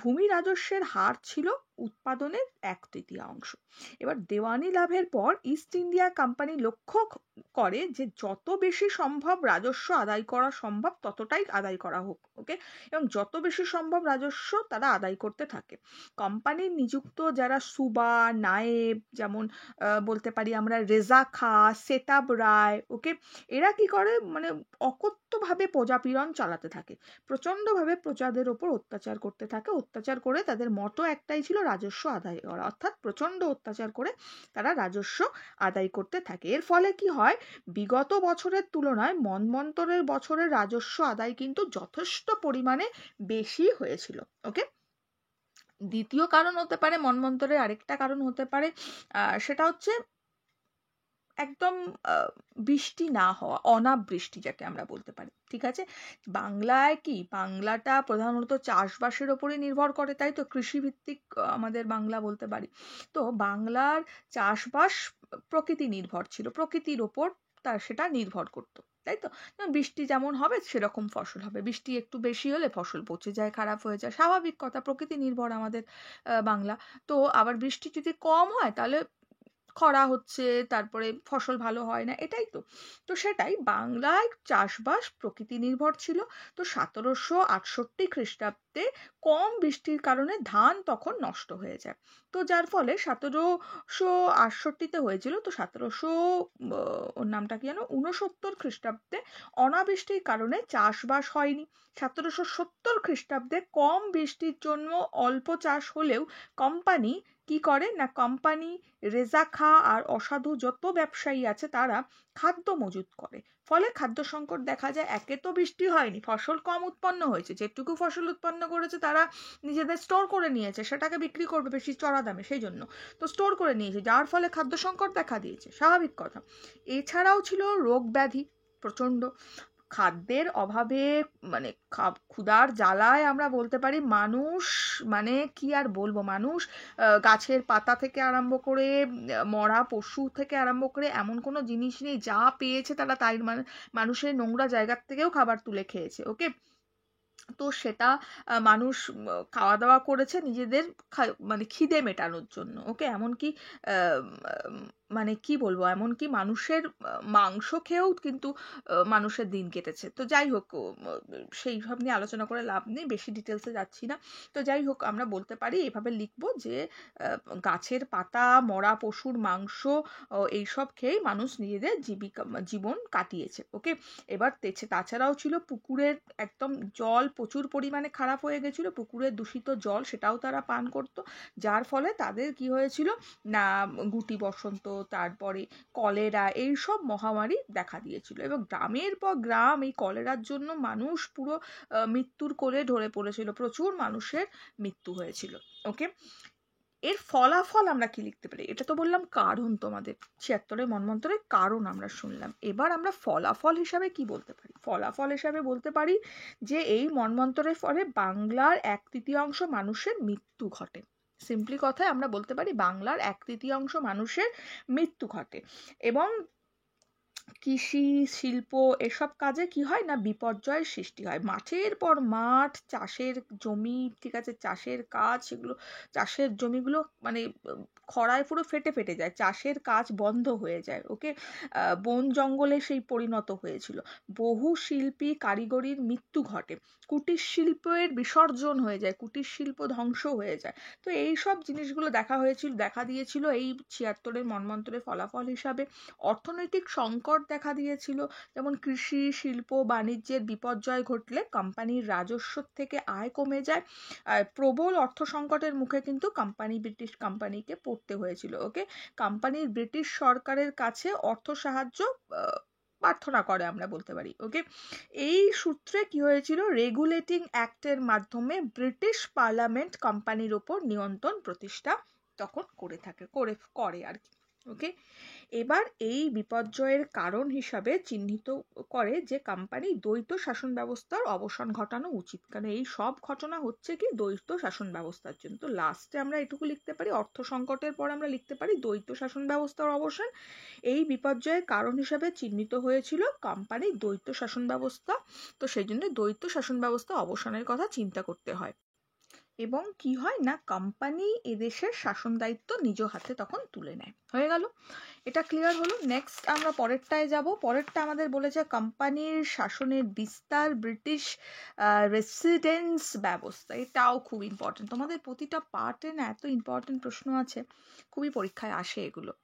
ভূমি রাজস্বের হার ছিল উৎপাদনের 1/3। এবার দেওয়ানি লাভের পর ইস্ট ইন্ডিয়া কোম্পানি লক্ষ্য করে যে যত বেশি সম্ভব রাজস্ব আদায় করা সম্ভব ততটাই আদায় করা হোক। ওকে, এবং যত বেশি সম্ভব রাজস্ব তারা আদায় করতে থাকে। কোম্পানির নিযুক্ত যারা সুবা নায়েব, যেমন বলতে পারি আমরা রেজা খা, সেতাব রায়, ওকে, এরা কি করে, মানে অকথ্যভাবে প্রজাপীড়ন চালাতে থাকে, প্রচন্ডভাবে প্রজাদের ওপর অত্যাচার করতে থাকে। অত্যাচার করে তাদের মতো একটাই ছিল রাজস্ব আদায় করা, অর্থাৎ প্রচন্ড অত্যাচার করে তারা রাজস্ব আদায় করতে থাকে। এর ফলে কি হয়, বিগত বছরের তুলনায় মন্বন্তরের বছরের রাজস্ব আদায় কিন্তু যথেষ্ট পরিমাণে বেশি হয়েছিল। ওকে, দ্বিতীয় কারণ হতে পারে মন্বন্তরের, আরেকটা কারণ হতে পারে সেটা হচ্ছে একদম বৃষ্টি না হওয়া, অনাবৃষ্টি যাকে আমরা বলতে পারি, ঠিক আছে। বাংলায় কি, বাংলাটা প্রধানত চাষবাসের ওপরে নির্ভর করে, তাই তো, কৃষিভিত্তিক আমাদের বাংলা বলতে পারি। তো বাংলার চাষবাস প্রকৃতি নির্ভর ছিল, প্রকৃতির ওপর তার সেটা নির্ভর করতো, তাই তো। বৃষ্টি যেমন হবে সেরকম ফসল হবে, বৃষ্টি একটু বেশি হলে ফসল পচে যায়, খারাপ হয়ে যায়, স্বাভাবিক কথা, প্রকৃতি নির্ভর আমাদের বাংলা। তো আবার বৃষ্টি যদি কম হয় তাহলে খরা হচ্ছে, তারপরে ফসল ভালো হয় না, এটাই তো। তো সেটাই, বাংলায় চাষবাস প্রকৃতি নির্ভর ছিল। তো 1768 খ্রিস্টাব্দে কম বৃষ্টির কারণে ধান তখন নষ্ট হয়ে যায়। তো যার ফলে 1768-তে হয়েছিল, তো 1700 ওর নামটা কি জানো, 69 খ্রিস্টাব্দে অনাবৃষ্টির কারণে চাষবাস হয়নি। 1770 খ্রিস্টাব্দে কম বৃষ্টির জন্য অল্প চাষ হলেও কোম্পানি কি করে না, কোম্পানি, রেজা খাঁ আর অসাধু যত ব্যবসায়ী আছে তারা খাদ্য মজুত করে। ফলে খাদ্য সংকট দেখা যায়। একে তো বৃষ্টি হয়নি, ফসল কম উৎপন্ন হয়েছে, যেটুকু ফসল উৎপন্ন করেছে তারা নিজেদের স্টোর করে নিয়েছে, সেটাকে বিক্রি করবে বেশি চড়া দামে, সেই জন্য তো স্টোর করে নিয়েছে, যার ফলে খাদ্য সংকট দেখা দিয়েছে, স্বাভাবিক কথা। এছাড়াও ছিল রোগ ব্যাধি প্রচন্ড, খাদ্যের অভাবে, মানে ক্ষুধার জ্বালায় আমরা বলতে পারি মানুষ, মানে কি আর বলবো, মানুষ গাছের পাতা থেকে আরম্ভ করে মরা পশু থেকে আরম্ভ করে এমন কোনো জিনিস নেই, যা পেয়েছে তারা তাই, মানে মানুষের নোংরা জায়গার থেকেও খাবার তুলে খেয়েছে, ওকে। তো সেটা মানুষ খাওয়া দাওয়া করেছে নিজেদের মানে খিদে মেটানোর জন্য, ওকে। এমনকি মানে কি বলবো, এমনকি মানুষের মাংস খেয়েও কিন্তু মানুষের দিন কেটেছে। তো যাই হোক, সেই সব নিয়ে আলোচনা করে লাভ নেই, বেশি ডিটেলসে যাচ্ছি না। তো যাই হোক, আমরা বলতে পারি, এভাবে লিখবো যে গাছের পাতা, মরা পশুর মাংস, এইসব খেয়েই মানুষ নিজেদের জীবন কাটিয়েছে, ওকে। এবার তাছাড়াও ছিল পুকুরের একদম জল প্রচুর পরিমাণে খারাপ হয়ে গেছিল, পুকুরের দূষিত জল সেটাও তারা পান করত, যার ফলে তাদের কি হয়েছিল না, গুটি বসন্ত, তারপরে কলেরা, এইসব মহামারী দেখা দিয়েছিল। এবং গ্রামের পর গ্রাম এই কলেরার জন্য মানুষ পুরো মৃত্যুর কোলে ঢলে পড়েছিল, প্রচুর মানুষের মৃত্যু হয়েছিল, ওকে। এর ফলাফল আমরা কি লিখতে পারি, এটা তো বললাম কারণ, তোমাদের 76 মন্বন্তরের কারণ আমরা শুনলাম। এবার আমরা ফলাফল হিসাবে কি বলতে পারি, ফলাফল হিসাবে বলতে পারি যে এই মন্বন্তরের ফলে বাংলার 1/3 মানুষের মৃত্যু ঘটে। সিম্পলি কথায় আমরা বলতে পারি বাংলার 1/3 মানুষের মৃত্যু ঘটে। এবং কৃষি, শিল্প, এসব কাজে কি হয় না, বিপর্যয়ের সৃষ্টি হয়। মাঠের পর মাঠ, চাষের জমি, ঠিক আছে, চাষের কাজ, সেগুলো চাষের জমিগুলো মানে খরায় পুরো ফেটে ফেটে যায়, চাষের কাজ বন্ধ হয়ে যায়, ওকে। বন জঙ্গলে সেই পরিণত হয়েছিল। বহু শিল্পী কারিগরির মৃত্যু ঘটে, কুটির শিল্পের বিসর্জন হয়ে যায়, কুটির শিল্প ধ্বংস হয়ে যায়। তো এই সব জিনিসগুলো দেখা দিয়েছিল এই 76 মন্বন্তরের ফলাফল হিসাবে। অর্থনৈতিক সংকট দেখা দিয়েছিল, যেমন কৃষি, শিল্প, বাণিজ্যের বিপর্যয় ঘটলে কোম্পানির রাজস্ব থেকে আয় কমে যায়। প্রবল অর্থ সংকটের মুখে কিন্তু ব্রিটিশ কোম্পানিকে পড়তে হয়েছিল, ওকে। কোম্পানির ব্রিটিশ সরকারের কাছে অর্থ সাহায্য প্রার্থনা করে, আমরা বলতে পারি, ওকে। এই সূত্রে কি হয়েছিল, রেগুলেটিং অ্যাক্টের মাধ্যমে ব্রিটিশ পার্লামেন্ট কোম্পানির ওপর নিয়ন্ত্রণ প্রতিষ্ঠা তখন করে আর কি, ওকে। এবার এই বিপর্যয়ের কারণ হিসাবে চিহ্নিত করে যে কোম্পানি দ্বৈত শাসন ব্যবস্থার অবসান ঘটানো উচিত, কারণ এই সব ঘটনা হচ্ছে কি দ্বৈত শাসন ব্যবস্থার জন্য। তো লাস্টে আমরা এটুকু লিখতে পারি, অর্থ সংকটের পর আমরা লিখতে পারি দ্বৈত শাসন ব্যবস্থার অবসান। এই বিপর্যয়ের কারণ হিসাবে চিহ্নিত হয়েছিল কোম্পানির দ্বৈত শাসন ব্যবস্থা। তো সেই জন্য দ্বৈত শাসন ব্যবস্থা অবসানের কথা চিন্তা করতে হয়। এবং কি হয় না, কোম্পানি এদেশের শাসন দায়িত্ব নিজ হাতে তখন তুলে নেয়। হয়ে গেল, এটা ক্লিয়ার হলো। নেক্সট আমরা পরেরটায় যাব। পরেরটা আমাদের বলেছে কোম্পানির শাসনের বিস্তার, ব্রিটিশ রেসিডেন্স ব্যবস্থা। এটাও খুব ইম্পর্টেন্ট, তোমাদের প্রতিটা পার্টে না এত ইম্পর্টেন্ট প্রশ্ন আছে, খুবই পরীক্ষায় আসে এগুলো।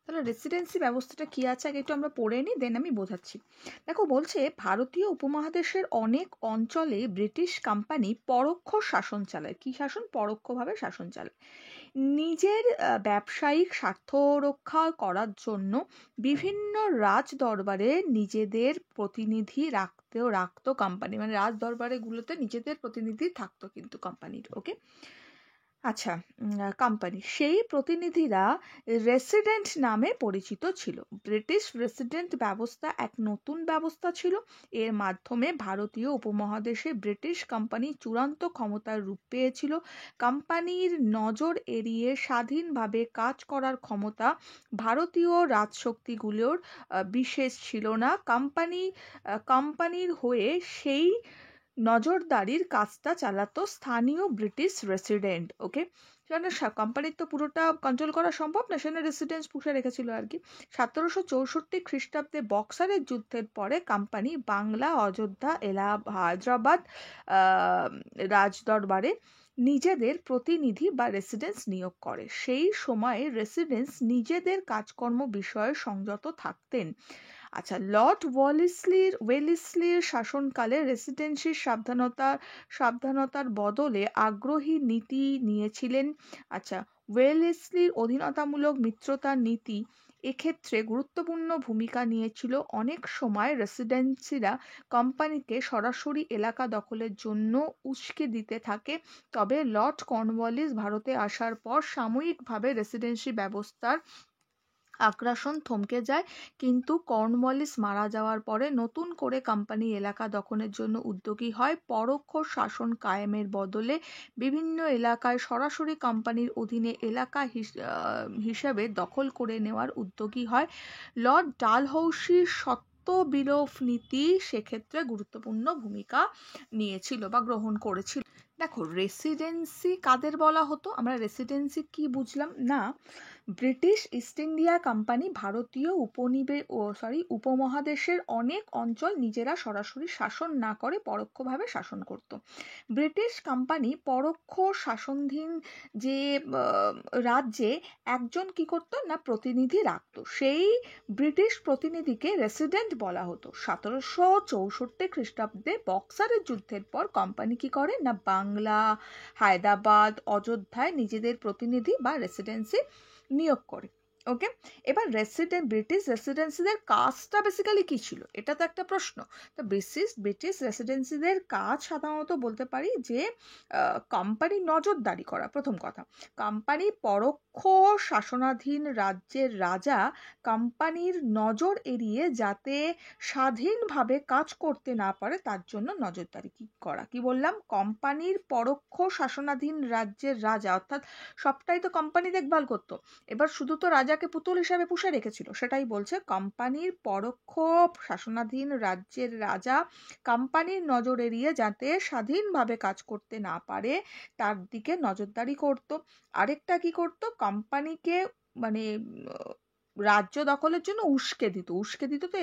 তাহলে রেসিডেন্সি ব্যবস্থাটা কি আছে আগে একটু আমরা পড়ে নিই, দেন আমি বোঝাচ্ছি। দেখো, বলছে ভারতীয় উপমহাদেশের অনেক অঞ্চলে ব্রিটিশ কোম্পানি পরোক্ষ শাসন চালায়। কি শাসন? পরোক্ষভাবে শাসন চালায়। নিজের ব্যবসায়িক স্বার্থ রক্ষা করার জন্য বিভিন্ন রাজ দরবারে নিজেদের প্রতিনিধি রাখতো কোম্পানি, মানে রাজ দরবারে গুলোতে নিজেদের প্রতিনিধি থাকতো কিন্তু কোম্পানির, ওকে। আচ্ছা, কোম্পানি সেই প্রতিনিধিরা রেসিডেন্ট নামে পরিচিত ছিল। ব্রিটিশ রেসিডেন্ট ব্যবস্থা এক নতুন ব্যবস্থা ছিল। এর মাধ্যমে ভারতীয় উপমহাদেশে ব্রিটিশ কোম্পানি চূড়ান্ত ক্ষমতার রূপ পেয়েছিল। কোম্পানির নজর এড়িয়ে স্বাধীনভাবে কাজ করার ক্ষমতা ভারতীয় রাজশক্তিগুলোর বিশেষ ছিল না। কোম্পানির হয়ে সেই নজরদারির কাজটা চালাতো স্থানীয় ব্রিটিশ রেসিডেন্ট। ওকে, সেখানে কোম্পানির তো পুরোটা কন্ট্রোল করা সম্ভব না, সেখানে রেসিডেন্স পুষে রেখেছিল আর কি। 1764 খ্রিস্টাব্দে বক্সারের যুদ্ধের পরে কোম্পানি বাংলা, অযোধ্যা, হায়দ্রাবাদ রাজদরবারে নিজেদের প্রতিনিধি বা রেসিডেন্স নিয়োগ করে। সেই সময়ে রেসিডেন্স নিজেদের কাজকর্ম বিষয়ে সংযত থাকতেন। আচ্ছা, লর্ড ওয়েলেসলির শাসনকালে রেসিডেন্সির সাবধানতার বদলে আগ্রহী নীতি নিয়েছিলেন। আচ্ছা, ওয়েলেসলির অধীনতামূলক মিত্রতার নীতি এক্ষেত্রে গুরুত্বপূর্ণ ভূমিকা নিয়েছিল। অনেক সময় রেসিডেন্সিরা কোম্পানিকে সরাসরি এলাকা দখলের জন্য উস্কে দিতে থাকে। তবে লর্ড কর্নওয়ালিস ভারতে আসার পর সাময়িকভাবে রেসিডেন্সি ব্যবস্থার আগ্রাসন থমকে যায়, কিন্তু কর্নওয়ালিস মারা যাওয়ার পরে নতুন করে কোম্পানি এলাকা দখলের জন্য উদ্যোগী হয়। পরোক্ষ শাসন কায়েমের বদলে বিভিন্ন এলাকায় সরাসরি কোম্পানির অধীনে এলাকা হিসেবে দখল করে নেওয়ার উদ্যোগী হয়। লর্ড ডালহৌসির বিলোপ নীতি সেক্ষেত্রে গুরুত্বপূর্ণ ভূমিকা নিয়েছিল বা গ্রহণ করেছিল। দেখো, রেসিডেন্সি কাদের বলা হতো? আমরা রেসিডেন্সি কি বুঝলাম না, ব্রিটিশ ইস্ট ইন্ডিয়া কোম্পানি ভারতীয় উপমহাদেশের অনেক অঞ্চল নিজেরা সরাসরি শাসন না করে পরোক্ষভাবে শাসন করত। ব্রিটিশ কোম্পানি পরোক্ষ শাসনাধীন যে রাজ্যে একজন কি করতো না, প্রতিনিধি রাখতো। সেই ব্রিটিশ প্রতিনিধিকে রেসিডেন্ট বলা হতো। 1764 খ্রিস্টাব্দে বক্সারের যুদ্ধের পর কোম্পানি কি করে না, বাংলা, হায়দ্রাবাদ, অযোধ্যায় নিজেদের প্রতিনিধি বা রেসিডেন্সি নিয়োগ করে। ওকে, এবার ব্রিটিশ রেসিডেন্সিদের কাজটা বেসিক্যালি কি ছিল, এটা তো একটা প্রশ্ন। তো ব্রিটিশ রেসিডেন্সিদের কাজ সাধারণত বলতে পারি যে কোম্পানির নজরদারি করা। প্রথম কথা, কোম্পানি পরোক্ষ শাসনাধীন রাজ্যের রাজা কোম্পানির নজর এড়িয়ে যাতে স্বাধীনভাবে কাজ করতে না পারে তার জন্য নজরদারি করা। কি বললাম? কোম্পানির পরোক্ষ শাসনাধীন রাজ্যের রাজা, অর্থাৎ সবটাই তো কোম্পানি দেখভাল করতো। এবার শুধু তো রাজাকে পুতুল হিসাবে পুষে রেখেছিল, সেটাই বলছে। কোম্পানির পরোক্ষ শাসনাধীন রাজ্যের রাজা কোম্পানির নজর এড়িয়ে যাতে স্বাধীনভাবে কাজ করতে না পারে তার দিকে নজরদারি করত। আরেকটা কি করত, কোম্পানিকে মানে রাজ্য দখলের জন্য উস্কে দিত। তো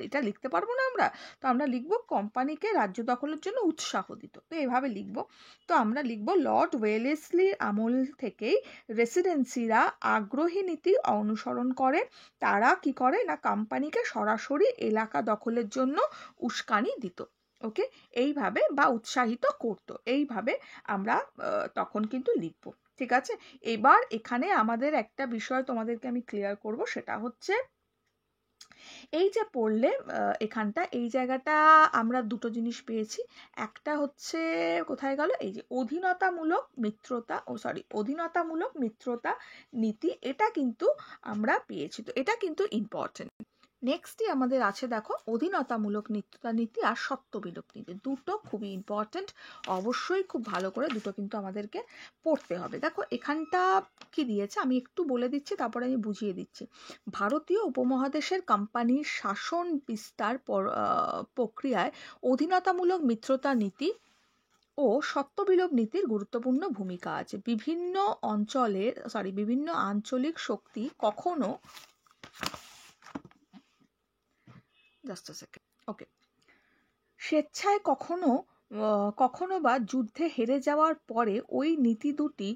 এটা লিখতে পারবো না আমরা, তো আমরা লিখবো কোম্পানিকে রাজ্য দখলের জন্য উৎসাহ দিত। তো এভাবে লিখবো। তো আমরা লিখবো লর্ড ওয়েলেসলির আমল থেকেই রেসিডেন্সিরা আগ্রহী নীতি অনুসরণ করে। তারা কি করে না, কোম্পানিকে সরাসরি এলাকা দখলের জন্য উস্কানি দিত। ওকে, এইভাবে বা উৎসাহিত করত, এইভাবে আমরা তখন কিন্তু লিখবো। ঠিক আছে, এবার এখানে আমাদের একটা বিষয় তোমাদেরকে আমি ক্লিয়ার করব, সেটা হচ্ছে এই যে পড়লে এই জায়গাটা আমরা দুটো জিনিস পেয়েছি। একটা হচ্ছে কোথায় গেল, এই যে অধীনতামূলক মিত্রতা নীতি, এটা কিন্তু আমরা পেয়েছি। তো এটা কিন্তু ইম্পর্টেন্ট। নেক্সটই আমাদের আছে, দেখো, অধীনতামূলক মিত্রতা নীতি আর সত্ত্ববিলোপ নীতি। দুটো খুবই ইম্পর্টেন্ট, অবশ্যই খুব ভালো করে দুটো কিন্তু আমাদেরকে পড়তে হবে। দেখো এখানটা কি দিয়েছে আমি একটু বলে দিচ্ছি, তারপরে আমি বুঝিয়ে দিচ্ছি। ভারতীয় উপমহাদেশের কোম্পানির শাসন বিস্তার প্রক্রিয়ায় অধীনতামূলক মিত্রতা নীতি ও সত্ত্ববিলোপ নীতির গুরুত্বপূর্ণ ভূমিকা আছে। বিভিন্ন আঞ্চলিক শক্তি কখনো স্বেচ্ছায় কখনো বা যুদ্ধে হেরে যাওয়ার পরে ওই নীতি দুটি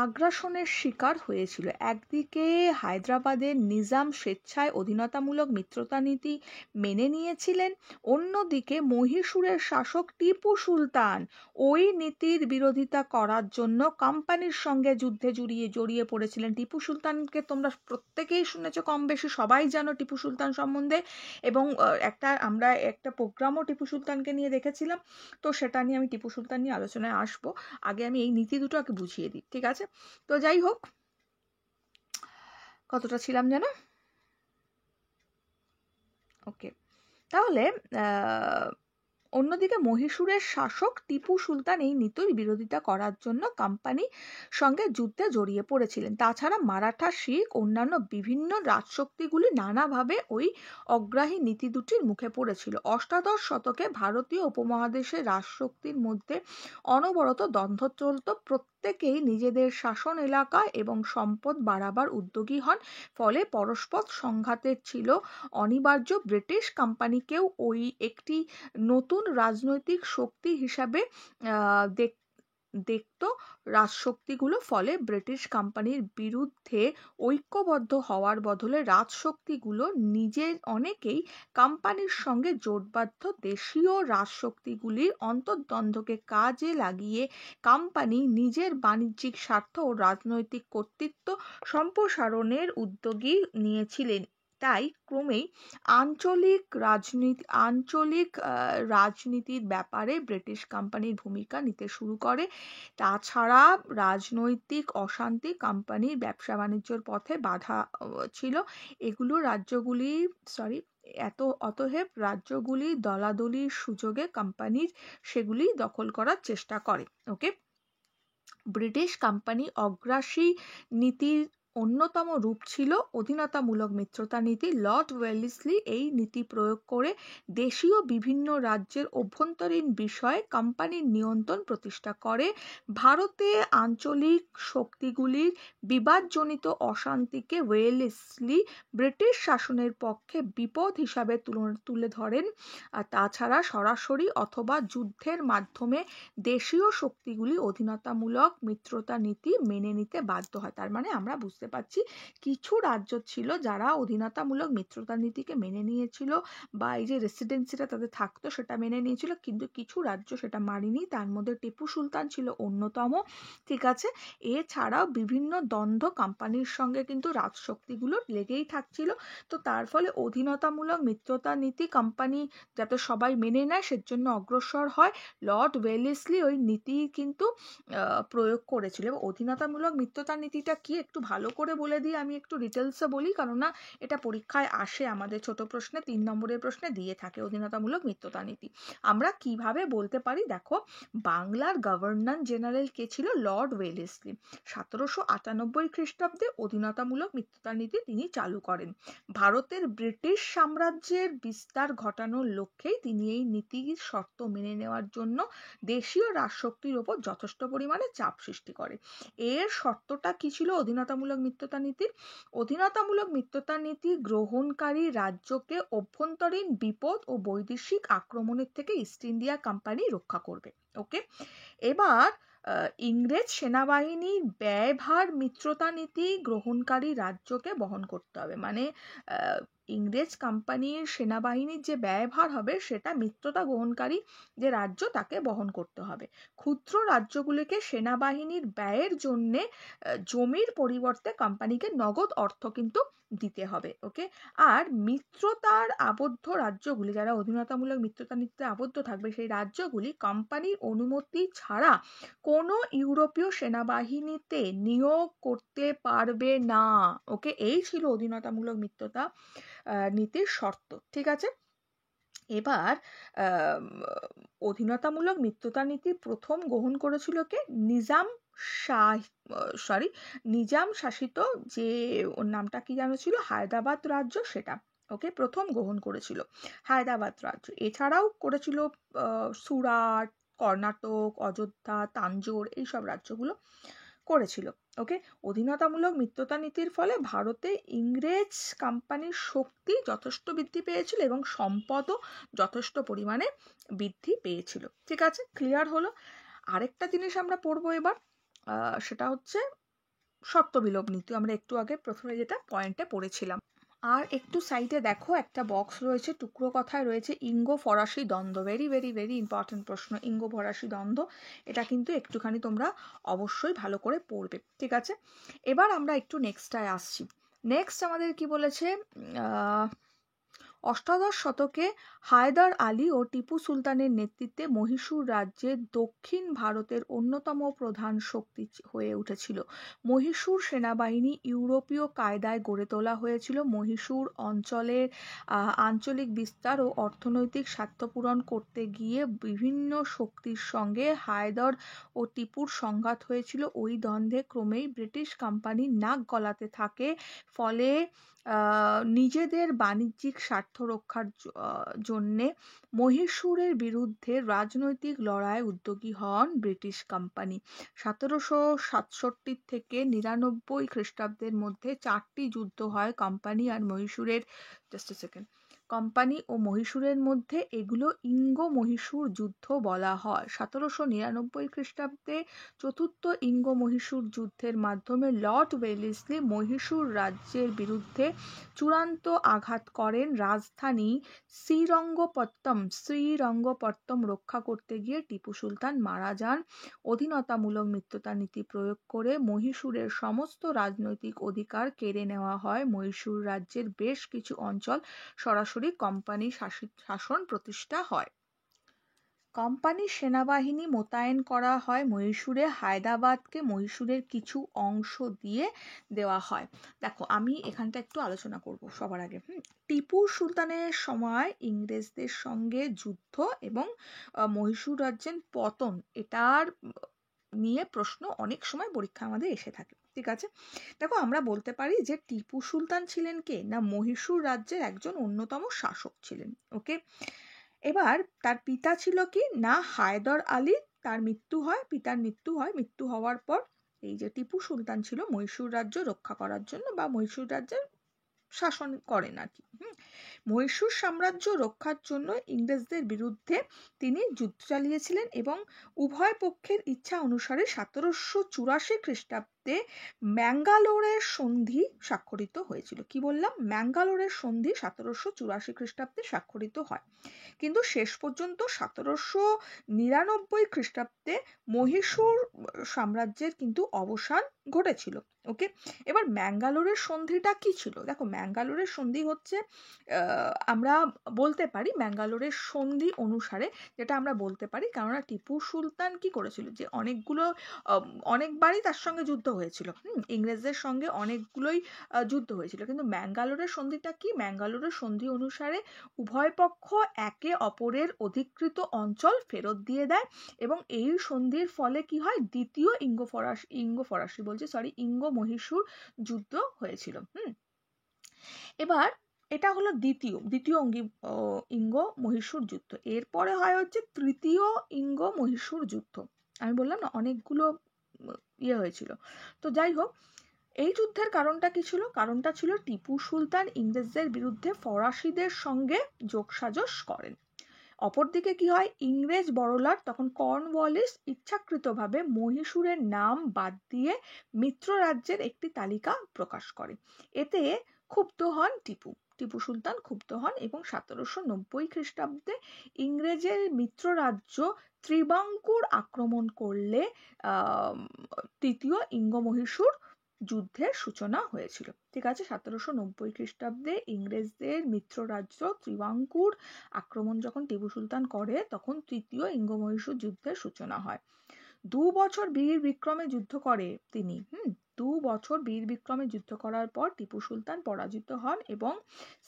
আগ্রাসনের শিকার হয়েছিল। একদিকে হায়দ্রাবাদের নিজাম স্বেচ্ছায় অধীনতামূলক মিত্রতা নীতি মেনে নিয়েছিলেন, অন্যদিকে মহীশূরের শাসক টিপু সুলতান ওই নীতির বিরোধিতা করার জন্য কোম্পানির সঙ্গে যুদ্ধে জড়িয়ে পড়েছিলেন। টিপু সুলতানকে তোমরা প্রত্যেকেই শুনেছো, কম বেশি সবাই জানো টিপু সুলতান সম্বন্ধে, এবং আমরা একটা প্রোগ্রামও টিপু সুলতানকে নিয়ে দেখেছিলাম। তো সেটা নিয়ে আমি টিপু সুলতান নিয়ে আলোচনায় আসবো, আগে আমি এই নীতি দুটো আগে বুঝিয়ে দিই, ঠিক আছে? তো যাই হোক, কতটা ছিলাম যেন, ওকে। তাহলে অন্যদিকে মহীশূরের শাসক টিপু সুলতান এই নীতির বিরোধিতা করার জন্য কোম্পানির সঙ্গে যুদ্ধে জড়িয়ে পড়েছিলেন। তাছাড়া মারাঠা, শিখ, অন্যান্য বিভিন্ন রাজশক্তিগুলি নানাভাবে ওই অগ্রাহী নীতি দুটির মুখে পড়েছিল। অষ্টাদশ শতকে ভারতীয় উপমহাদেশের রাজশক্তির মধ্যে অনবরত দ্বন্দ্ব চলত। প্রত্যেকেই নিজেদের শাসন এলাকা এবং সম্পদ বাড়াবার উদ্যোগী হন। ফলে পরস্পর সংঘাতের ছিল অনিবার্য। ব্রিটিশ কোম্পানিকেও ওই একটি নতুন রাজনৈতিক শক্তি হিসাবে দেখত রাজশক্তিগুলো। ফলে ব্রিটিশ কোম্পানির বিরুদ্ধে ঐক্যবদ্ধ হওয়ার বদলে রাজশক্তিগুলো অনেকেই কোম্পানির সঙ্গে জোটবদ্ধ। দেশীয় রাজশক্তিগুলির অন্তর্দ্বন্দ্বকে কাজে লাগিয়ে কোম্পানি নিজের বাণিজ্যিক স্বার্থ ও রাজনৈতিক কর্তৃত্ব সম্প্রসারণের উদ্যোগী নিয়েছিলেন। তাই ক্রমেই আঞ্চলিক রাজনীতির ব্যাপারে ব্রিটিশ কোম্পানির ভূমিকা নিতে শুরু করে। তাছাড়া রাজনৈতিক অশান্তি কোম্পানির ব্যবসা বাণিজ্যের পথে বাধা ছিল। অতএব রাজ্যগুলি দলাদলির সুযোগে কোম্পানির সেগুলি দখল করার চেষ্টা করে। ওকে, ব্রিটিশ কোম্পানি অগ্রাসী নীতির অন্যতম রূপ ছিল অধীনতামূলক মিত্রতা নীতি। লর্ড ওয়েলেসলি এই নীতি প্রয়োগ করে দেশীয় বিভিন্ন রাজ্যের অভ্যন্তরীণ বিষয়ে কোম্পানির নিয়ন্ত্রণ প্রতিষ্ঠা করে। ভারতে আঞ্চলিক শক্তিগুলির বিবাদজনিত অশান্তিকে ওয়েলেসলি ব্রিটিশ শাসনের পক্ষে বিপদ হিসাবে তুলে ধরেন। তাছাড়া সরাসরি অথবা যুদ্ধের মাধ্যমে দেশীয় শক্তিগুলি অধীনতামূলক মিত্রতা নীতি মেনে নিতে বাধ্য হয়। তার মানে আমরা বুঝতে পারছি কিছু রাজ্য ছিল যারা অধীনতামূলক মিত্রতা নীতিকে মেনে নিয়েছিল, বা এই যে রেসিডেন্সিটা তাদের থাকতো সেটা মেনে নিয়েছিল, কিন্তু কিছু রাজ্য সেটা মানেনি। তার মধ্যে টিপু সুলতান ছিল অন্যতম, ঠিক আছে? এছাড়াও বিভিন্ন দ্বন্দ্ব কোম্পানির সঙ্গে কিন্তু রাজশক্তিগুলো লেগেই থাকছিল। তো তার ফলে অধীনতামূলক মিত্রতা নীতি কোম্পানি যাতে সবাই মেনে নেয় সেজন্য অগ্রসর হয়। লর্ড ওয়েলেসলি ওই নীতি কিন্তু প্রয়োগ করেছিল। অধীনতামূলক মিত্রতা নীতিটা কি একটু ভালো করে বলে দিই, আমি একটু ডিটেলসে বলি, কারণ না এটা পরীক্ষায় আসে, আমাদের ছোট প্রশ্নে 3 নম্বরের প্রশ্নে দিয়ে থাকে অধীনতামূলক মিত্রতা নীতি। আমরা কিভাবে বলতে পারি, দেখো, বাংলার গভর্নর জেনারেল কে ছিল? Lord Wellesley. 1798 খ্রিস্টাব্দে অধীনতামূলক মিত্রতা নীতি তিনি চালু করেন। ভারতের ব্রিটিশ সাম্রাজ্যের বিস্তার ঘটানোর লক্ষ্যেই তিনি এই নীতির শর্ত মেনে নেওয়ার জন্য দেশীয় রাজশক্তির ওপর যথেষ্ট পরিমাণে চাপ সৃষ্টি করে। এর শর্তটা কি ছিল অধীনতামূলক মিত্রতা নীতির? অধীনতামূলক মিত্রতা নীতি গ্রহণকারী রাজ্যকে অভ্যন্তরীণ বিপদ ও বৈদেশিক আক্রমণের থেকে ইস্ট ইন্ডিয়া কোম্পানি রক্ষা করবে। ওকে, এবার ইংরেজ সেনাবাহিনীর ব্যয়ভার মিত্রতা নীতি গ্রহণকারী রাজ্যকে বহন করতে হবে। মানে ইংরেজ কোম্পানির সেনাবাহিনীর যে ব্যয়ভার হবে সেটা মিত্রতা গ্রহণকারী যে রাজ্য তাকে বহন করতে হবে। ক্ষুদ্র রাজ্যগুলিকে সেনাবাহিনীর ব্যয়ের জন্যে জমির পরিবর্তে কোম্পানিকে নগদ অর্থ কিন্তু দিতে হবে। ওকে, আর মিত্রতার আবদ্ধ রাজ্যগুলি, যারা অধীনতামূলক মিত্রতা নীতিতে আবদ্ধ থাকবে, সেই রাজ্যগুলি কোম্পানির অনুমতি ছাড়া কোনো ইউরোপীয় সেনাবাহিনীতে নিয়োগ করতে পারবে না। ওকে, এই ছিল অধীনতামূলক মিত্রতা নীতির শর্ত, ঠিক আছে? এবার অধীনতামূলক মিত্রতা নীতি প্রথম গ্রহণ করেছিল কে? নিজাম শাসিত, যে ওর নামটা কি জানো ছিল, হায়দ্রাবাদ রাজ্য, সেটা ওকে প্রথম গ্রহণ করেছিল হায়দ্রাবাদ রাজ্য। এছাড়াও করেছিল সুরাট, কর্ণাটক, অযোধ্যা, তাঞ্জোর, এইসব রাজ্যগুলো করেছিল। ওকে, অধীনতামূলক মিত্রতা নীতির ফলে ভারতে ইংরেজ কোম্পানির শক্তি যথেষ্ট বৃদ্ধি পেয়েছিল এবং সম্পদও যথেষ্ট পরিমাণে বৃদ্ধি পেয়েছিল। ঠিক আছে, ক্লিয়ার হলো? আরেকটা জিনিস আমরা পড়বো এবার, সেটা হচ্ছে শর্তবিলোপ নীতি। আমরা একটু আগে প্রথমে যেটা পয়েন্টে পড়েছিলাম। আর একটু সাইডে দেখো একটা বক্স রয়েছে, টুকরো কথায় রয়েছে ইঙ্গো ফরাসি দ্বন্দ্ব। ভেরি ভেরি ভেরি ইম্পর্টেন্ট প্রশ্ন, ইঙ্গো ফরাসি দ্বন্দ্ব। এটা কিন্তু একটুখানি তোমরা অবশ্যই ভালো করে পড়বে, ঠিক আছে? এবার আমরা একটু নেক্সটটায় আসছি। নেক্সট আমাদের কি বলেছে, অষ্টাদশ শতকে হায়দার আলী ও টিপু সুলতানের নেতৃত্বে মহীশূর রাজ্যের দক্ষিণ ভারতের অন্যতম প্রধান শক্তি হয়ে উঠেছিল। মহীশূর সেনাবাহিনী ইউরোপীয় কায়দায় গড়ে তোলা হয়েছিল। মহীশূর অঞ্চলের আঞ্চলিক বিস্তার ও অর্থনৈতিক স্বার্থ পূরণ করতে গিয়ে বিভিন্ন শক্তির সঙ্গে হায়দর ও টিপুর সংঘাত হয়েছিল। ওই দ্বন্দ্বে ক্রমেই ব্রিটিশ কোম্পানি নাক গলাতে থাকে, ফলে নিজেদের বাণিজ্যিক স্বার্থ রক্ষার জন্যে মহীশূরের বিরুদ্ধে রাজনৈতিক লড়াইয়ে উদ্যোগী হন ব্রিটিশ কোম্পানি। 1767 থেকে 99 খ্রিস্টাব্দের মধ্যে 4টি যুদ্ধ হয় কোম্পানি আর মহীশূরের কোম্পানি ও মহীশূরের মধ্যে। এগুলো ইঙ্গো মহীশূর যুদ্ধ বলা হয়। 1799 খ্রিস্টাব্দে চতুর্থ ইঙ্গো মহীশূর যুদ্ধের মাধ্যমে লর্ড ওয়েলেসলি মহীশূর রাজ্যের বিরুদ্ধে চূড়ান্ত আঘাত করেন। রাজধানী শ্রীরঙ্গপত্তম রক্ষা করতে গিয়ে টিপু সুলতান মারা যান। অধীনতামূলক মিত্রতা নীতি প্রয়োগ করে মহীশূরের সমস্ত রাজনৈতিক অধিকার কেড়ে নেওয়া হয়। মহীশূর রাজ্যের বেশ কিছু অঞ্চল সরাসরি কোম্পানি শাসন প্রতিষ্ঠা হয়। কোম্পানি সেনাবাহিনী মোতায়েন করা হয় মহীশূরে। হায়দ্রাবাদকে মহীশূরের কিছু অংশ দিয়ে দেওয়া হয়। দেখো, আমি এখানটা একটু আলোচনা করব সবার আগে। টিপু সুলতানের সময় ইংরেজদের সঙ্গে যুদ্ধ এবং মহীশূর রাজ্যের পতন, এটার নিয়ে প্রশ্ন অনেক সময় পরীক্ষা আমাদের এসে থাকে। ঠিক আছে, দেখো, আমরা বলতে পারি যে টিপু সুলতান ছিলেন কে না, মহীশূর রাজ্যের একজন অন্যতম শাসক ছিলেন। ওকে, এবার তার পিতা ছিল কি না হায়দর আলী। তার মৃত্যু হয়, পিতার মৃত্যু হয়। মৃত্যু হওয়ার পর এই যে টিপু সুলতান ছিল মহীশূর রাজ্য রক্ষা করার জন্য বা মহীশূর রাজ্যের শাসন করেন আর কি। মহীশূর সাম্রাজ্য রক্ষার জন্য ইংরেজদের বিরুদ্ধে তিনি যুদ্ধ চালিয়েছিলেন এবং উভয় পক্ষের ইচ্ছা অনুসারে 1784 খ্রিস্টাব্দে ম্যাঙ্গালোরের সন্ধি স্বাক্ষরিত হয়েছিল। কি বললাম? ম্যাঙ্গালোরের সন্ধি 1784 খ্রিস্টাব্দে স্বাক্ষরিত হয়, কিন্তু শেষ পর্যন্ত 1799 খ্রিস্টাব্দে মহীশূর সাম্রাজ্যের কিন্তু অবসান ঘটেছিল। ওকে, এবার ম্যাঙ্গালোরের সন্ধিটা কি ছিল? দেখো, ম্যাঙ্গালোরের সন্ধি হচ্ছে আমরা বলতে পারি ম্যাঙ্গালোরের সন্ধি অনুসারে, যেটা আমরা বলতে পারি, কেননা টিপু সুলতান কি করেছিল যে অনেকবারই তার সঙ্গে যুদ্ধ হয়েছিল, ইংরেজদের সঙ্গে অনেকগুলোই যুদ্ধ হয়েছিল, কিন্তু ম্যাঙ্গালোরের সন্ধিটা কি? ম্যাঙ্গালোরের সন্ধি অনুসারে উভয় পক্ষ একে অপরের অধিকৃত অঞ্চল ফেরত দিয়ে দেয় এবং এই সন্ধির ফলে কি হয়, দ্বিতীয় ইঙ্গো মহীশূর যুদ্ধ হয়েছিল। এবার এটা হলো দ্বিতীয় ইঙ্গো মহীশূর যুদ্ধ। এরপরে হয় হচ্ছে তৃতীয় ইঙ্গো মহীশূর যুদ্ধ। আমি বললাম না অনেকগুলো হয়েছিল। তো যাই হোক, এই যুদ্ধের কারণটা কি ছিল? কারণটা ছিল টিপু সুলতান ইংরেজদের বিরুদ্ধে ফরাসিদের সঙ্গে যোগসাজশ করেন। অপরদিকে কি হয়, ইংরেজ বড়লাট তখন কর্নওয়ালিস ইচ্ছাকৃতভাবে মহীশূরের নাম বাদ দিয়ে মিত্র রাজ্যের একটি তালিকা প্রকাশ করে। এতে ক্ষুব্ধ হন টিপু সুলতান ক্ষুব্ধ হন এবং 1790 খ্রিস্টাব্দে ইংরেজের মিত্র রাজ্য ত্রিবাঙ্কুর আক্রমণ করলে তৃতীয় ইঙ্গো মহীশূর যুদ্ধের সূচনা হয়েছিল। ঠিক আছে, 1790 খ্রিস্টাব্দে ইংরেজদের মিত্র রাজ্য ত্রিবাঙ্কুর আক্রমণ যখন টিপু সুলতান করে, তখন তৃতীয় ইঙ্গো মহীশূর যুদ্ধের সূচনা হয়। 2 বছর বীর বিক্রমে যুদ্ধ করে তিনি। 2 বছর বীর বিক্রমে যুদ্ধ করার পর টিপু সুলতান পরাজিত হন এবং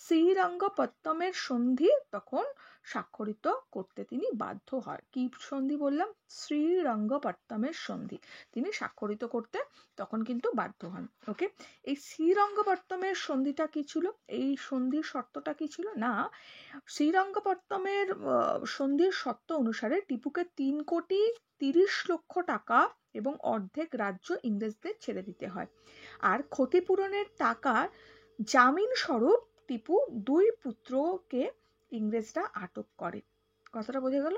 শ্রীরঙ্গপত্তমের সন্ধি তখন স্বাক্ষরিত করতে তিনি বাধ্য হন। কি সন্ধি বললাম? শ্রীরঙ্গপত্তমের সন্ধি তিনি স্বাক্ষরিত করতে তখন কিন্তু বাধ্য হন। ওকে, এই শ্রীরঙ্গপত্তমের সন্ধিটা কি ছিল? এই সন্ধির শর্তটা কি ছিল না, শ্রীরঙ্গপত্তমের সন্ধির শর্ত অনুসারে টিপুকে 3,30,00,000 টাকা এবং অর্ধেক রাজ্য ইংরেজদের ছেড়ে দিতে হয়, আর ক্ষতিপূরণের টাকার জামিন স্বরূপ টিপু 2 পুত্রকে ইংরেজরা আটক করে। কথাটা বোঝা গেল?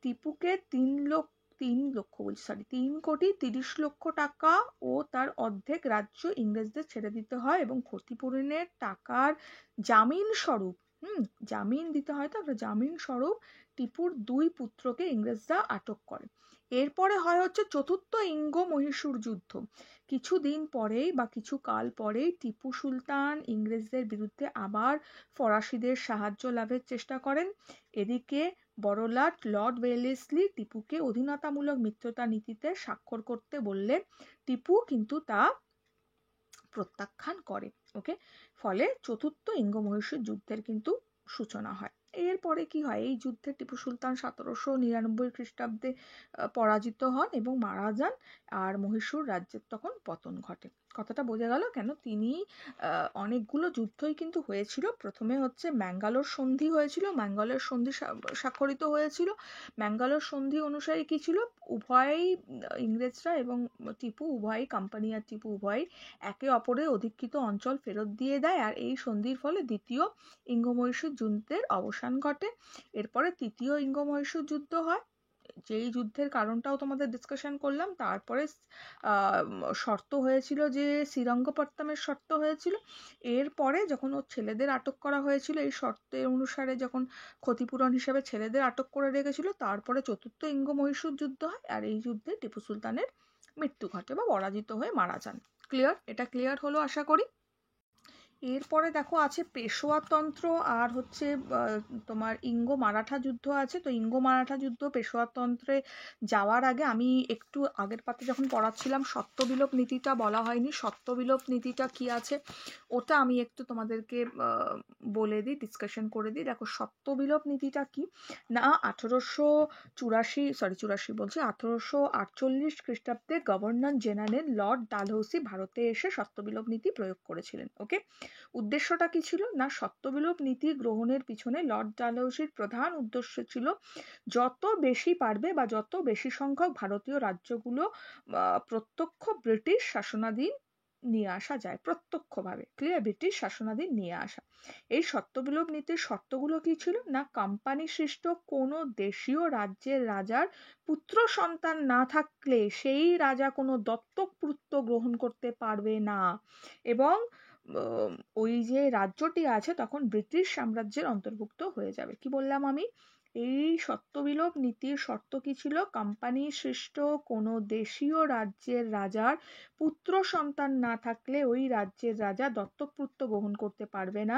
টিপুকে 3,30,00,000 টাকা ও তার অর্ধেক রাজ্য ইংরেজদের ছেড়ে দিতে হয় এবং ক্ষতিপূরণের টাকার জামিন স্বরূপ জামিন দিতে হয়। তো জামিন স্বরূপ টিপুর 2 পুত্রকে ইংরেজরা আটক করে। এরপরে হয় হচ্ছে চতুর্থ ইঙ্গো মহীশূর যুদ্ধ। কিছুদিন পরেই বা কিছু কাল পরেই টিপু সুলতান ইংরেজদের বিরুদ্ধে আবার ফরাসিদের সাহায্য লাভের চেষ্টা করেন। এদিকে বড়লাট লর্ড ওয়েলেসলি টিপুকে অধীনতামূলক মিত্রতা নীতিতে স্বাক্ষর করতে বললে টিপু কিন্তু তা প্রত্যাখ্যান করে। ওকে, ফলে চতুর্থ ইঙ্গ মহীশূর যুদ্ধের কিন্তু সূচনা হয়। এরপরে কি হয়, এই যুদ্ধে টিপু সুলতান 1799 খ্রিস্টাব্দে পরাজিত হন এবং মারা যান, আর মহীশূর রাজ্যের তখন পতন ঘটে। কথাটা বোঝা গেল কেন তিনি অনেকগুলো যুদ্ধই কিন্তু হয়েছিল। প্রথমে হচ্ছে ম্যাঙ্গালোর সন্ধি হয়েছিল, ম্যাঙ্গালোর সন্ধি স্বাক্ষরিত হয়েছিল। ম্যাঙ্গালোর সন্ধি অনুসারে কি ছিল, উভয়ই ইংরেজরা এবং টিপু উভয়ই, কোম্পানি আর টিপু উভয়ই একে অপরের অধিকৃত অঞ্চল ফেরত দিয়ে দেয়, আর এই সন্ধির ফলে দ্বিতীয় ইঙ্গ মহীশূর যুদ্ধের অবসান ঘটে। এরপরে তৃতীয় ইঙ্গ মহীশূর যুদ্ধ হয়, যেই যুদ্ধের কারণটাও তোমাদের ডিসকাশন করলাম। তারপরে শর্ত হয়েছিল যে শ্রীরঙ্গপত্তমের শর্ত হয়েছিল। এরপরে যখন ওর ছেলেদের আটক করা হয়েছিল, এই শর্তের অনুসারে যখন ক্ষতিপূরণ হিসেবে ছেলেদের আটক করে রেখেছিল, তারপরে চতুর্থ ইঙ্গ মহীশূর যুদ্ধ হয়, আর এই যুদ্ধে টিপু সুলতানের মৃত্যু ঘটে বা পরাজিত হয়ে মারা যান। ক্লিয়ার? এটা ক্লিয়ার হলো আশা করি। এরপরে দেখো আছে পেশোয়াতন্ত্র আর হচ্ছে তোমার ইঙ্গ মারাঠা যুদ্ধ আছে। তো ইঙ্গ মারাঠা যুদ্ধ পেশোয়াতন্ত্রে যাওয়ার আগে আমি একটু আগের পাতে যখন পড়াচ্ছিলাম সত্যবিলোপ নীতিটা বলা হয়নি। সত্যবিলোপ নীতিটা কি আছে ওটা আমি একটু তোমাদেরকে বলে দিই, ডিসকাশন করে দিই। দেখো সত্যবিলোপ নীতিটা কি না, 1848 খ্রিস্টাব্দে গভর্নর জেনারেল লর্ড ডালহৌসি ভারতে এসে সত্যবিলোপ নীতি প্রয়োগ করেছিলেন। ওকে, উদ্দেশ্যটা কি ছিল না, সত্যবিলোপ নীতি গ্রহণের পিছনে লর্ড ডালহৌসির প্রধান উদ্দেশ্য ছিল যত বেশি পারবে বা যত বেশি সংখ্যক ভারতীয় রাজ্যগুলো প্রত্যক্ষ ব্রিটিশ শাসনাধীন নিয়ে আসা যায়, প্রত্যক্ষভাবে। ক্লিয়ার? ব্রিটিশ শাসনাধীন নিয়ে আসা। এই সত্যবিলোপ নীতির শর্তগুলো কি ছিল না, কোম্পানি সৃষ্ট কোনো দেশীয় রাজ্যের রাজার পুত্র সন্তান না থাকলে সেই রাজা কোনো দত্তক পুত্র গ্রহণ করতে পারবে না, এবং ওই যে রাজ্যটি আছে তখন ব্রিটিশ সাম্রাজ্যের অন্তর্ভুক্ত হয়ে যাবে। কি বললাম আমি? এই সত্যবিলোপ নীতির শর্ত কি ছিল, কোম্পানি সৃষ্ট কোনো দেশীয় রাজ্যের রাজার পুত্র সন্তান না থাকলে ওই রাজ্যের রাজা দত্তক পুত্র গ্রহণ করতে পারবে না,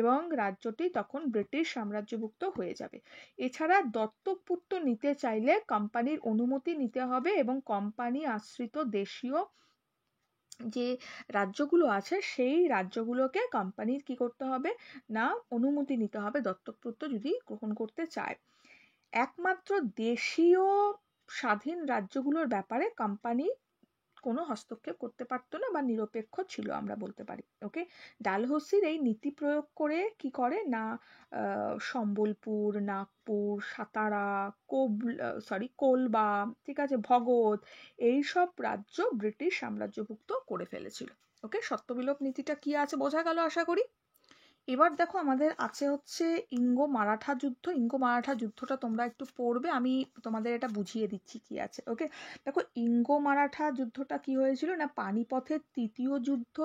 এবং রাজ্যটি তখন ব্রিটিশ সাম্রাজ্যভুক্ত হয়ে যাবে। এছাড়া দত্তক পুত্র নিতে চাইলে কোম্পানির অনুমতি নিতে হবে, এবং কোম্পানি আশ্রিত দেশীয় যে রাজ্যগুলো আছে সেই রাজ্যগুলোকে কোম্পানির কি করতে হবে না, অনুমতি নিতে হবে দত্তক পুত্র যদি গ্রহণ করতে চায়। একমাত্র দেশীয় স্বাধীন রাজ্যগুলোর ব্যাপারে কোম্পানি কোনো হস্তক্ষেপ করতে পারতো না বা নিরপেক্ষ ছিল, আমরা বলতে পারি। ওকে, ডালহৌসির এই নীতি প্রয়োগ করে কি করে না, সম্বলপুর, নাগপুর, সাতারা, কোলবা, ঠিক আছে, ভগৎ, এইসব রাজ্য ব্রিটিশ সাম্রাজ্যভুক্ত করে ফেলেছিল। ওকে, সত্যবিলোপ নীতিটা কি আছে বোঝা গেল আশা করি। এবার দেখো আমাদের আছে হচ্ছে ইঙ্গ মারাঠা যুদ্ধ। ইঙ্গ মারাঠা যুদ্ধটা তোমরা একটু পড়বে, আমি তোমাদের এটা বুঝিয়ে দিচ্ছি কি আছে। ওকে, দেখো ইঙ্গ মারাঠা যুদ্ধটা কি হয়েছিল না, পানিপথের তৃতীয় যুদ্ধ,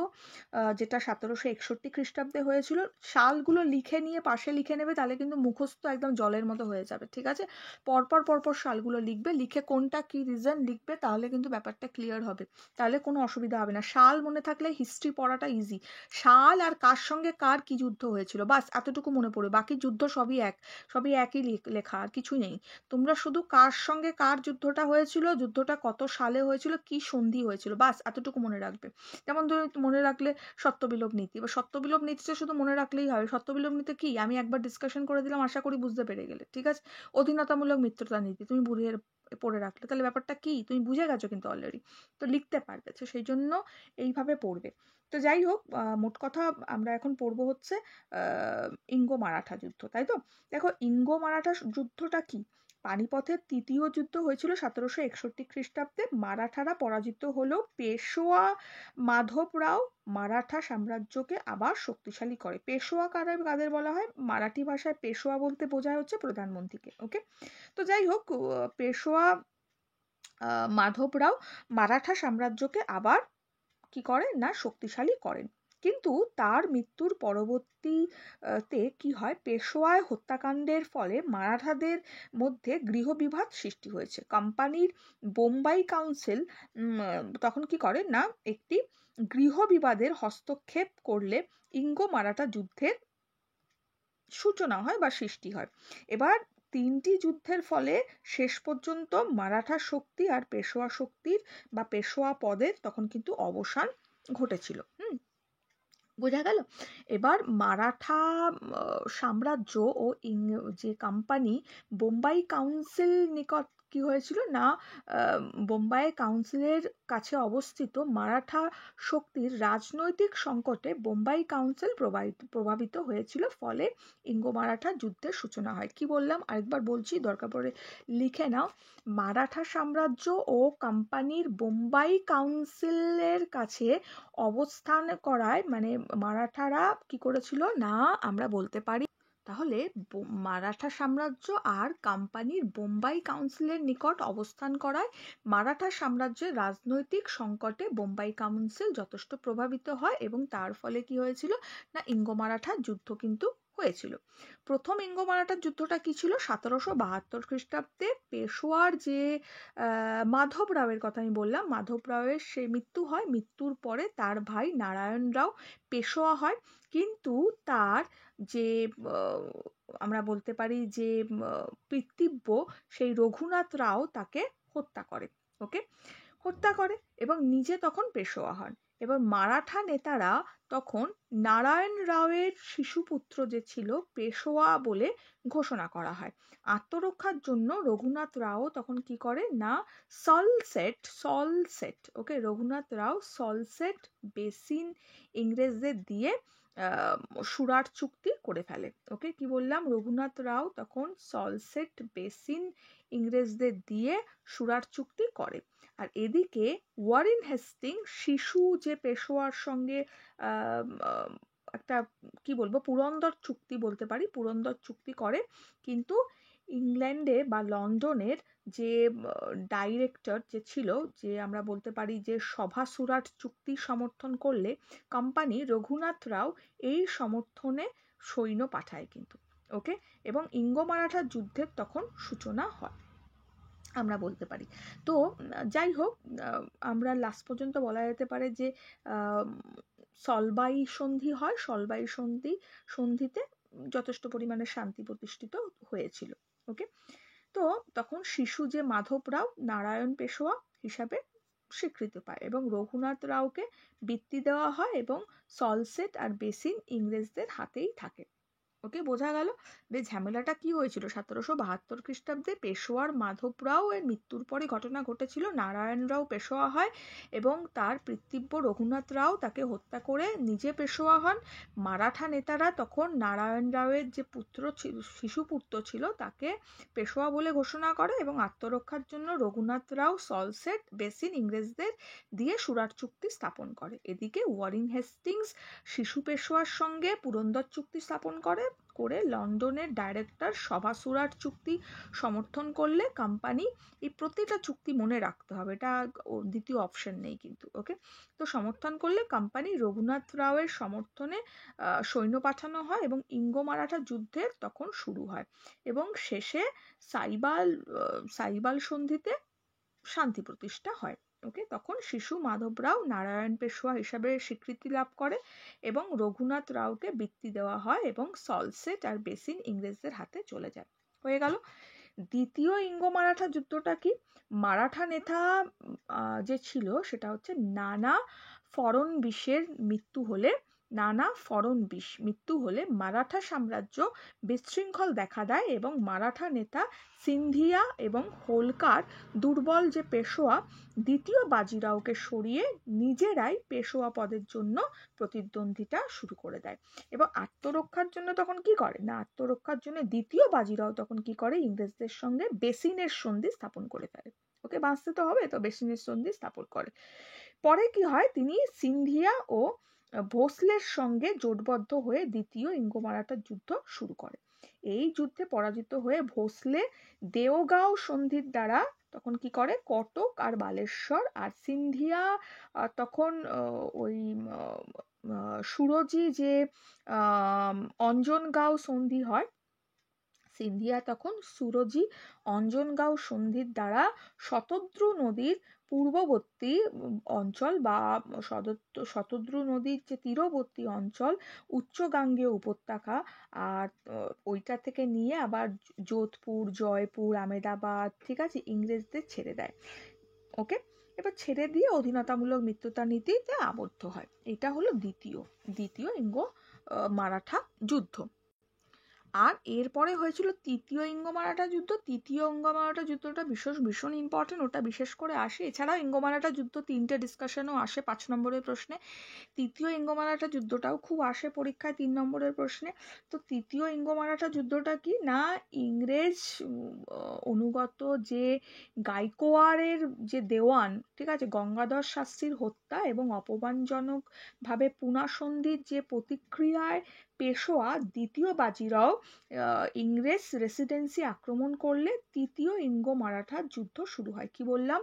যেটা 1761 খ্রিস্টাব্দে হয়েছিল। সালগুলো লিখে নিয়ে পাশে লিখে নেবে, তাহলে কিন্তু মুখস্থ একদম জলের মতো হয়ে যাবে। ঠিক আছে, পরপর পরপর সালগুলো লিখবে, লিখে কোনটা কি রিজন লিখবে, তাহলে কিন্তু ব্যাপারটা ক্লিয়ার হবে, তাহলে কোনো অসুবিধা হবে না। সাল মনে থাকলে হিস্ট্রি পড়াটা ইজি। সাল আর কার সঙ্গে কার কি যুদ্ধ হয়েছিল, বাস এতটুকু মনে পড়ে, বাকি যুদ্ধ সবই সবই একই লেখা, আর কিছুই নেই। তোমরা শুধু কার সঙ্গে কার যুদ্ধটা হয়েছিল, যুদ্ধটা কত সালে হয়েছিল, কি সন্ধি হয়েছিল, বাস এতটুকু মনে রাখবে। যেমন ধরো মনে রাখলে সত্যবিলোপ নীতি, বা সত্যবিলোপ নীতিটা শুধু মনে রাখলেই হবে। সত্যবিলোপ নীতি কি আমি একবার ডিসকাশন করে দিলাম, আশা করি বুঝতে পেরে গেলে। ঠিক আছে, অধীনতামূলক মিত্রতা নীতি তুমি পড়ে রাখলে, তাহলে ব্যাপারটা কি তুমি বুঝে গেছো কিন্তু অলরেডি, তো লিখতে পারবে। তো সেই জন্য এইভাবে পড়বে। তো যাই হোক, মোট কথা আমরা এখন পড়বো হচ্ছে ইঙ্গ মারাঠা যুদ্ধ, তাই তো? দেখো ইঙ্গ মারাঠা যুদ্ধটা কি, পানিপথের তৃতীয় যুদ্ধ হয়েছিল 1761 খ্রিস্টাব্দে। মারাঠারা পরাজিত হলেও পেশোয়া মাধব রাও মারাঠা সাম্রাজ্যকে আবার শক্তিশালী করে। পেশোয়া কাদের বলা হয়, মারাঠি ভাষায় পেশোয়া বলতে বোঝায় হচ্ছে প্রধানমন্ত্রীকে। ওকে, তো যাই হোক, পেশোয়া মাধব রাও মারাঠা সাম্রাজ্যকে আবার কি করেন না শক্তিশালী করেন। কিন্তু তার মৃত্যুর পরবর্তীতে কি হয়, পেশোয়ায় হত্যাকাণ্ডের ফলে মারাঠাদের মধ্যে গৃহবিবাদ সৃষ্টি হয়েছে। কোম্পানির বোম্বাই কাউন্সিল তখন কি করে না, একটি গৃহবিবাদের হস্তক্ষেপ করলে ইঙ্গো মারাঠা যুদ্ধের সূচনা হয় বা সৃষ্টি হয়। এবার 3টি যুদ্ধের ফলে শেষ পর্যন্ত মারাঠা শক্তি আর পেশোয়া শক্তির বা পেশোয়া পদের তখন কিন্তু অবসান ঘটেছিল। বোঝা গেল? এবার মারাঠা সাম্রাজ্য ও যে কোম্পানি বোম্বাই কাউন্সিল নিকট কি হয়েছিল না, বোম্বাই কাউন্সিলের কাছে অবস্থিত মারাঠা শক্তির রাজনৈতিক সংকটে বোম্বাই কাউন্সিল প্রভাবিত হয়েছিল, ফলে ইঙ্গো মারাঠা যুদ্ধের সূচনা হয়। কি বললাম আরেকবার বলছি, দরকার পড়ে লিখে নাও। মারাঠা সাম্রাজ্য ও কোম্পানির বোম্বাই কাউন্সিলের কাছে অবস্থান করায় মানে মারাঠারা কি করেছিল না, আমরা বলতে পারি তাহলে মারাঠা সাম্রাজ্য আর কোম্পানির বোম্বাই কাউন্সিলের নিকট অবস্থান করায় মারাঠা সাম্রাজ্যের রাজনৈতিক সংকটে বোম্বাই কাউন্সিল যথেষ্ট প্রভাবিত হয় এবং তার ফলে কি হয়েছিল না, ইঙ্গো মারাঠা যুদ্ধ কিন্তু হয়েছিল। প্রথম ইঙ্গো মারাঠা যুদ্ধটা কি ছিল, 1772 খ্রিস্টাব্দে পেশোয়ার যে মাধব রাওয়ের কথা আমি বললাম, মাধব রাওয়ের সে মৃত্যু হয়। মৃত্যুর পরে তার ভাই নারায়ণ রাও পেশোয়া হয়, কিন্তু তার যে আমরা বলতে পারি যে পিতৃব্য সেই রঘুনাথ রাও তাকে হত্যা করে, হত্যা করে এবং নিজে তখন পেশোয়া হন। এবার মারাঠা নেতারা তখন নারায়ণ রাওয়ের শিশুপুত্র যে ছিল পেশোয়া বলে ঘোষণা করা হয়। আত্মরক্ষার জন্য রঘুনাথ রাও তখন কি করে না, সলসেট রঘুনাথ রাও সলসেট বেসিন ইংরেজদের দিয়ে সুরাট চুক্তি করে ফেলে। কি বললাম, রঘুনাথ রাও তখন সলসেট বেসিন ইংরেজদের দিয়ে সুরাট চুক্তি করে। আর এদিকে ওয়ারেন হেস্টিং শিশু যে পেশোয়ার সঙ্গে একটা কি বলবো পুরন্দর চুক্তি বলতে পারি, পুরন্দর চুক্তি করে, কিন্তু ইংল্যান্ডে বা লন্ডনের যে ডাইরেক্টর যে ছিল, যে আমরা বলতে পারি যে সভা সুরাট চুক্তি সমর্থন করলে কোম্পানি রঘুনাথ রাও এই সমর্থনে সৈন্য পাঠায় কিন্তু। এবং ইঙ্গো মারাঠা যুদ্ধের তখন সূচনা হয় আমরা বলতে পারি। তো যাই হোক, আমরা লাস্ট পর্যন্ত বলা যেতে পারে যে সলবাই সন্ধি হয়, সলবাই সন্ধিতে যথেষ্ট পরিমাণে শান্তি প্রতিষ্ঠিত হয়েছিল। তো তখন শিশু যে মাধব রাও নারায়ণ পেশোয়া হিসাবে স্বীকৃতি পায় এবং রঘুনাথ রাওকে বৃত্তি দেওয়া হয় এবং সলসেট আর বেসিন ইংরেজদের হাতেই থাকে। বোঝা গেল যে ঝামেলাটা কি হয়েছিল। 1772 খ্রিস্টাব্দে পেশোয়ার মাধব রাও এর মৃত্যুর পরে ঘটনা ঘটেছিল। নারায়ণ রাও পেশোয়া হয় এবং তার পিতৃব্য রঘুনাথ রাও তাকে হত্যা করে নিজে পেশোয়া হন। মারাঠা নেতারা তখন নারায়ণ রাওয়ের যে শিশুপুত্র ছিল তাকে পেশোয়া বলে ঘোষণা করে এবং আত্মরক্ষার জন্য রঘুনাথ রাও সলসেট বেসিন ইংরেজদের দিয়ে সুরাট চুক্তি স্থাপন করে। এদিকে ওয়ারেন হেস্টিংস শিশু পেশোয়ার সঙ্গে পুরন্দর চুক্তি স্থাপন করে লন্ডনের ডাইরেক্টর সভা সুরাট চুক্তি সমর্থন করলে কোম্পানি এই প্রতিটা চুক্তি মনে রাখতে হবে, এটা দ্বিতীয় অপশন নেই কিন্তু। তো সমর্থন করলে কোম্পানি রঘুনাথ রাওয়ের সমর্থনে সৈন্য পাঠানো হয় এবং ইঙ্গো মারাঠা যুদ্ধের তখন শুরু হয় এবং শেষে সাইবাল সন্ধিতে শান্তি প্রতিষ্ঠা হয়। তখন শিশু মাধব রাও নারায়ণ পেশোয়া হিসাবে স্বীকৃতি লাভ করে এবং রঘুনাথ রাওকে বৃত্তি দেওয়া হয় এবং সলসেট আর বেসিন ইংরেজদের হাতে চলে যায়। হয়ে গেল। দ্বিতীয় ইঙ্গো মারাঠা যুদ্ধটা কি, মারাঠা নেতা যে ছিল সেটা হচ্ছে নানা ফড়নবিশের মৃত্যু হলে মারাঠা সাম্রাজ্য বিশৃঙ্খল দেখা দেয় এবং মারাঠা নেতা সিন্ধিয়া এবং হোলকার দুর্বল যে পেশোয়া দ্বিতীয় বাজিরাওকে সরিয়ে নিজেরাই পেশোয়া পদের জন্য প্রতিদ্বন্দ্বিতা শুরু করে দেয় এবং আত্মরক্ষার জন্য তখন কি করে না, আত্মরক্ষার জন্য দ্বিতীয় বাজিরাও তখন কি করে ইংরেজদের সঙ্গে বেসিনের সন্ধি স্থাপন করে ফেলে। বাঁচতে তো হবে, তো বেসিনের সন্ধি স্থাপন করে। পরে কি হয়, তিনি সিন্ধিয়া ও ভোসলের সঙ্গে জোটবদ্ধ হয়ে দ্বিতীয় ইঙ্গো মারাঠা যুদ্ধ শুরু করে। এই যুদ্ধে পরাজিত হয়ে ভোসলে দেওগাঁও সন্ধির দ্বারা তখন কি করে কটক আর বালেশ্বর, আর সিন্ধিয়া তখন ওই সুরজি যে অঞ্জনগাঁও সন্ধি হয়, সিন্ধিয়া তখন সুরজি অঞ্জনগাঁও সন্ধির দ্বারা শতদ্রু নদীর পূর্ববর্তী অঞ্চল বা শতদ্রু নদীর যে তীরবর্তী অঞ্চল, উচ্চ গাঙ্গেয় উপত্যকা, আর ওইটা থেকে নিয়ে আবার যোধপুর, জয়পুর, আমেদাবাদ, ঠিক আছে, ইংরেজদের ছেড়ে দেয়। ওকে, এবার ছেড়ে দিয়ে অধীনতামূলক মিত্রতা নীতিতে আবদ্ধ হয়। এটা হলো দ্বিতীয় ইঙ্গ মারাঠা যুদ্ধ। আর এরপরে হয়েছিল তৃতীয় ইঙ্গ মারাঠা যুদ্ধ। তৃতীয় ইঙ্গ মারাঠা যুদ্ধটা ভীষণ ইম্পর্টেন্ট, ওটা বিশেষ করে আসে। এছাড়াও ইঙ্গ মারাঠা যুদ্ধ 3টে ডিসকাশনও আসে 5 নম্বরের প্রশ্নে। তৃতীয় ইঙ্গ মারাঠা যুদ্ধটাও খুব আসে পরীক্ষায় 3 নম্বরের প্রশ্নে। তো তৃতীয় ইঙ্গ মারাঠা যুদ্ধটা কি না, ইংরেজ অনুগত যে গাইকোয়াড়ের যে দেওয়ান, ঠিক আছে, গঙ্গাধর শাস্ত্রীর হত্যা এবং অপমানজনক ভাবে পুনা সন্ধির যে প্রতিক্রিয়ায় পেশোয়া দ্বিতীয় বাজিরাও ইংরেজ রেসিডেন্সি আক্রমণ করলে তৃতীয় ইঙ্গ মারাঠা যুদ্ধ শুরু হয়। কি বললাম,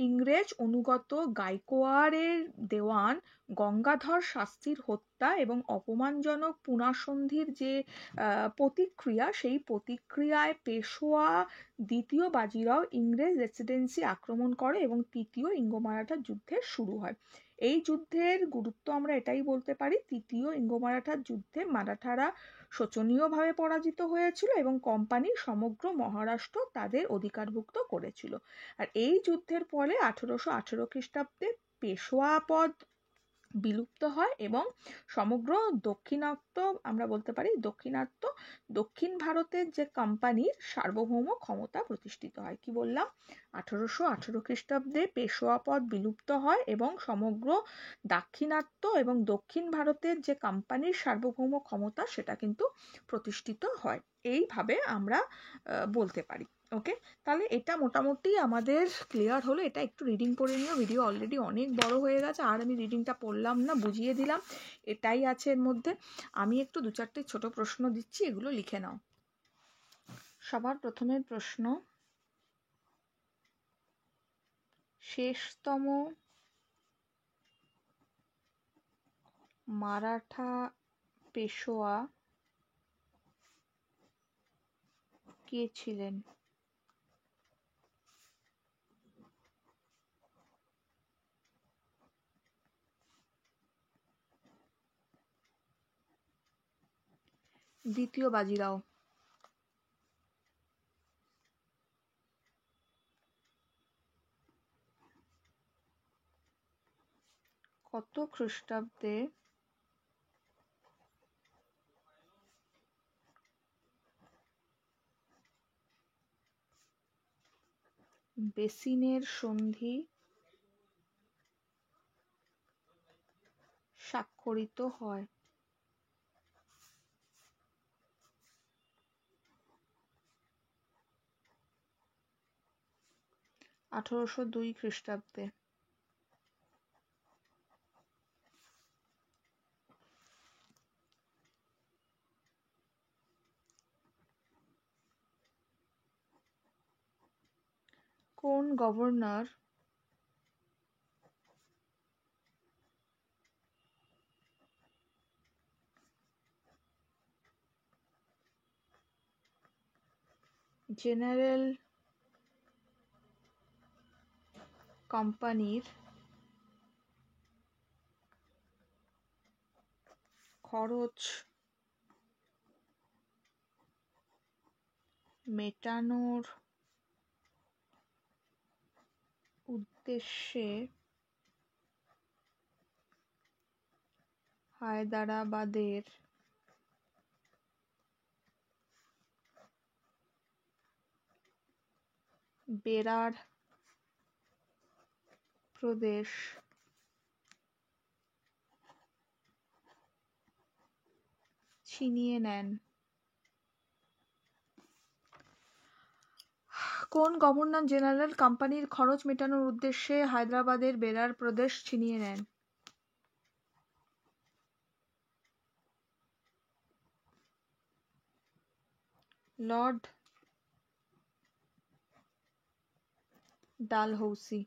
ইংরেজ অনুগত গাইকোয়াড়ের দেওয়ান গঙ্গাধর শাস্ত্রীর হত্যা এবং অপমানজনক পুনা সন্ধির যে প্রতিক্রিয়া, সেই প্রতিক্রিয়ায় পেশোয়া দ্বিতীয় বাজিরাও ইংরেজ রেসিডেন্সি আক্রমণ করে এবং তৃতীয় ইঙ্গ মারাঠা যুদ্ধের শুরু হয়। এই যুদ্ধের গুরুত্ব আমরা এটাই বলতে পারি, তৃতীয় ইঙ্গ মারাঠা যুদ্ধে মারাঠারা শোচনীয়ভাবে পরাজিত হয়েছিল এবং কোম্পানি সমগ্র মহারাষ্ট্র তাদের অধিকারভুক্ত করেছিল। আর এই যুদ্ধের ফলে 1818 খ্রিস্টাব্দে পেশোয়া পদ বিলুপ্ত হয় এবং সমগ্র দাক্ষিণাত্য, আমরা বলতে পারি দক্ষিণ ভারতের যে কোম্পানির সার্বভৌম ক্ষমতা প্রতিষ্ঠিত হয়। কি বললাম, 1818 খ্রিস্টাব্দে পেশোয়া পদ বিলুপ্ত হয় এবং সমগ্র দাক্ষিণাত্য এবং দক্ষিণ ভারতের যে কোম্পানির সার্বভৌম ক্ষমতা সেটা কিন্তু প্রতিষ্ঠিত হয়। এইভাবে আমরা বলতে পারি। ওকে, তাহলে এটা মোটামুটি আমাদের ক্লিয়ার হলো। এটা একটু রিডিং পড়ে নিও, ভিডিও অলরেডি অনেক বড় হয়ে গেছে আর আমি রিডিংটা পড়লাম না, বুঝিয়ে দিলাম, এটাই আছে এর মধ্যে। আমি একটু 2-4টে ছোট প্রশ্ন দিচ্ছি, এগুলো লিখে নাও। সবার প্রথমের প্রশ্ন, শেষতম মারাঠা পেশোয়া কে ছিলেন? দ্বিতীয় বাজিরাও। কত খ্রিস্টাব্দে বেসিনের সন্ধি স্বাক্ষরিত হয়? 1802 খ্রিস্টাব্দে। কোন গভর্নর জেনারেল কোম্পানির খরচ মেটানোর উদ্দেশ্যে হায়দ্রাবাদের বেরার প্রদেশ ছিনিয়ে নেন? কোন গভর্নর জেনারেল কোম্পানির খরচ মেটানোর উদ্দেশ্যে হায়দ্রাবাদের বেরার প্রদেশ ছিনিয়ে নেন? লর্ড ডালহৌসি।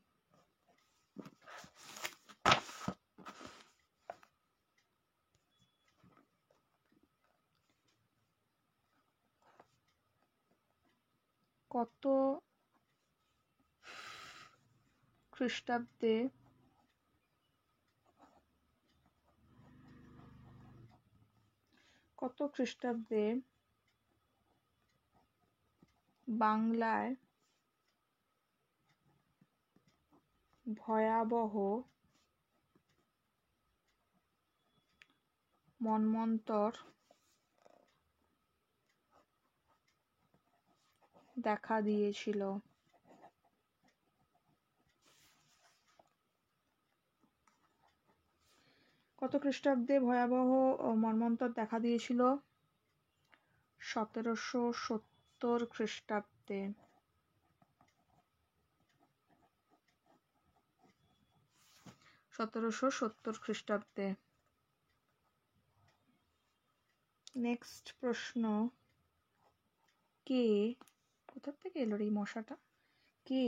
কত খ্রিস্টাব্দে বাংলায় ভয়াবহ মন্বন্তর দেখা দিয়েছিল? কত খ্রিস্টাব্দে ভয়াবহ মন্বন্তর দেখা দিয়েছিল? 1770 খ্রিস্টাব্দে। খ্রিস্টাব্দে। নেক্সট প্রশ্ন, কে, কোথা থেকে এলো এই মশাটা, কে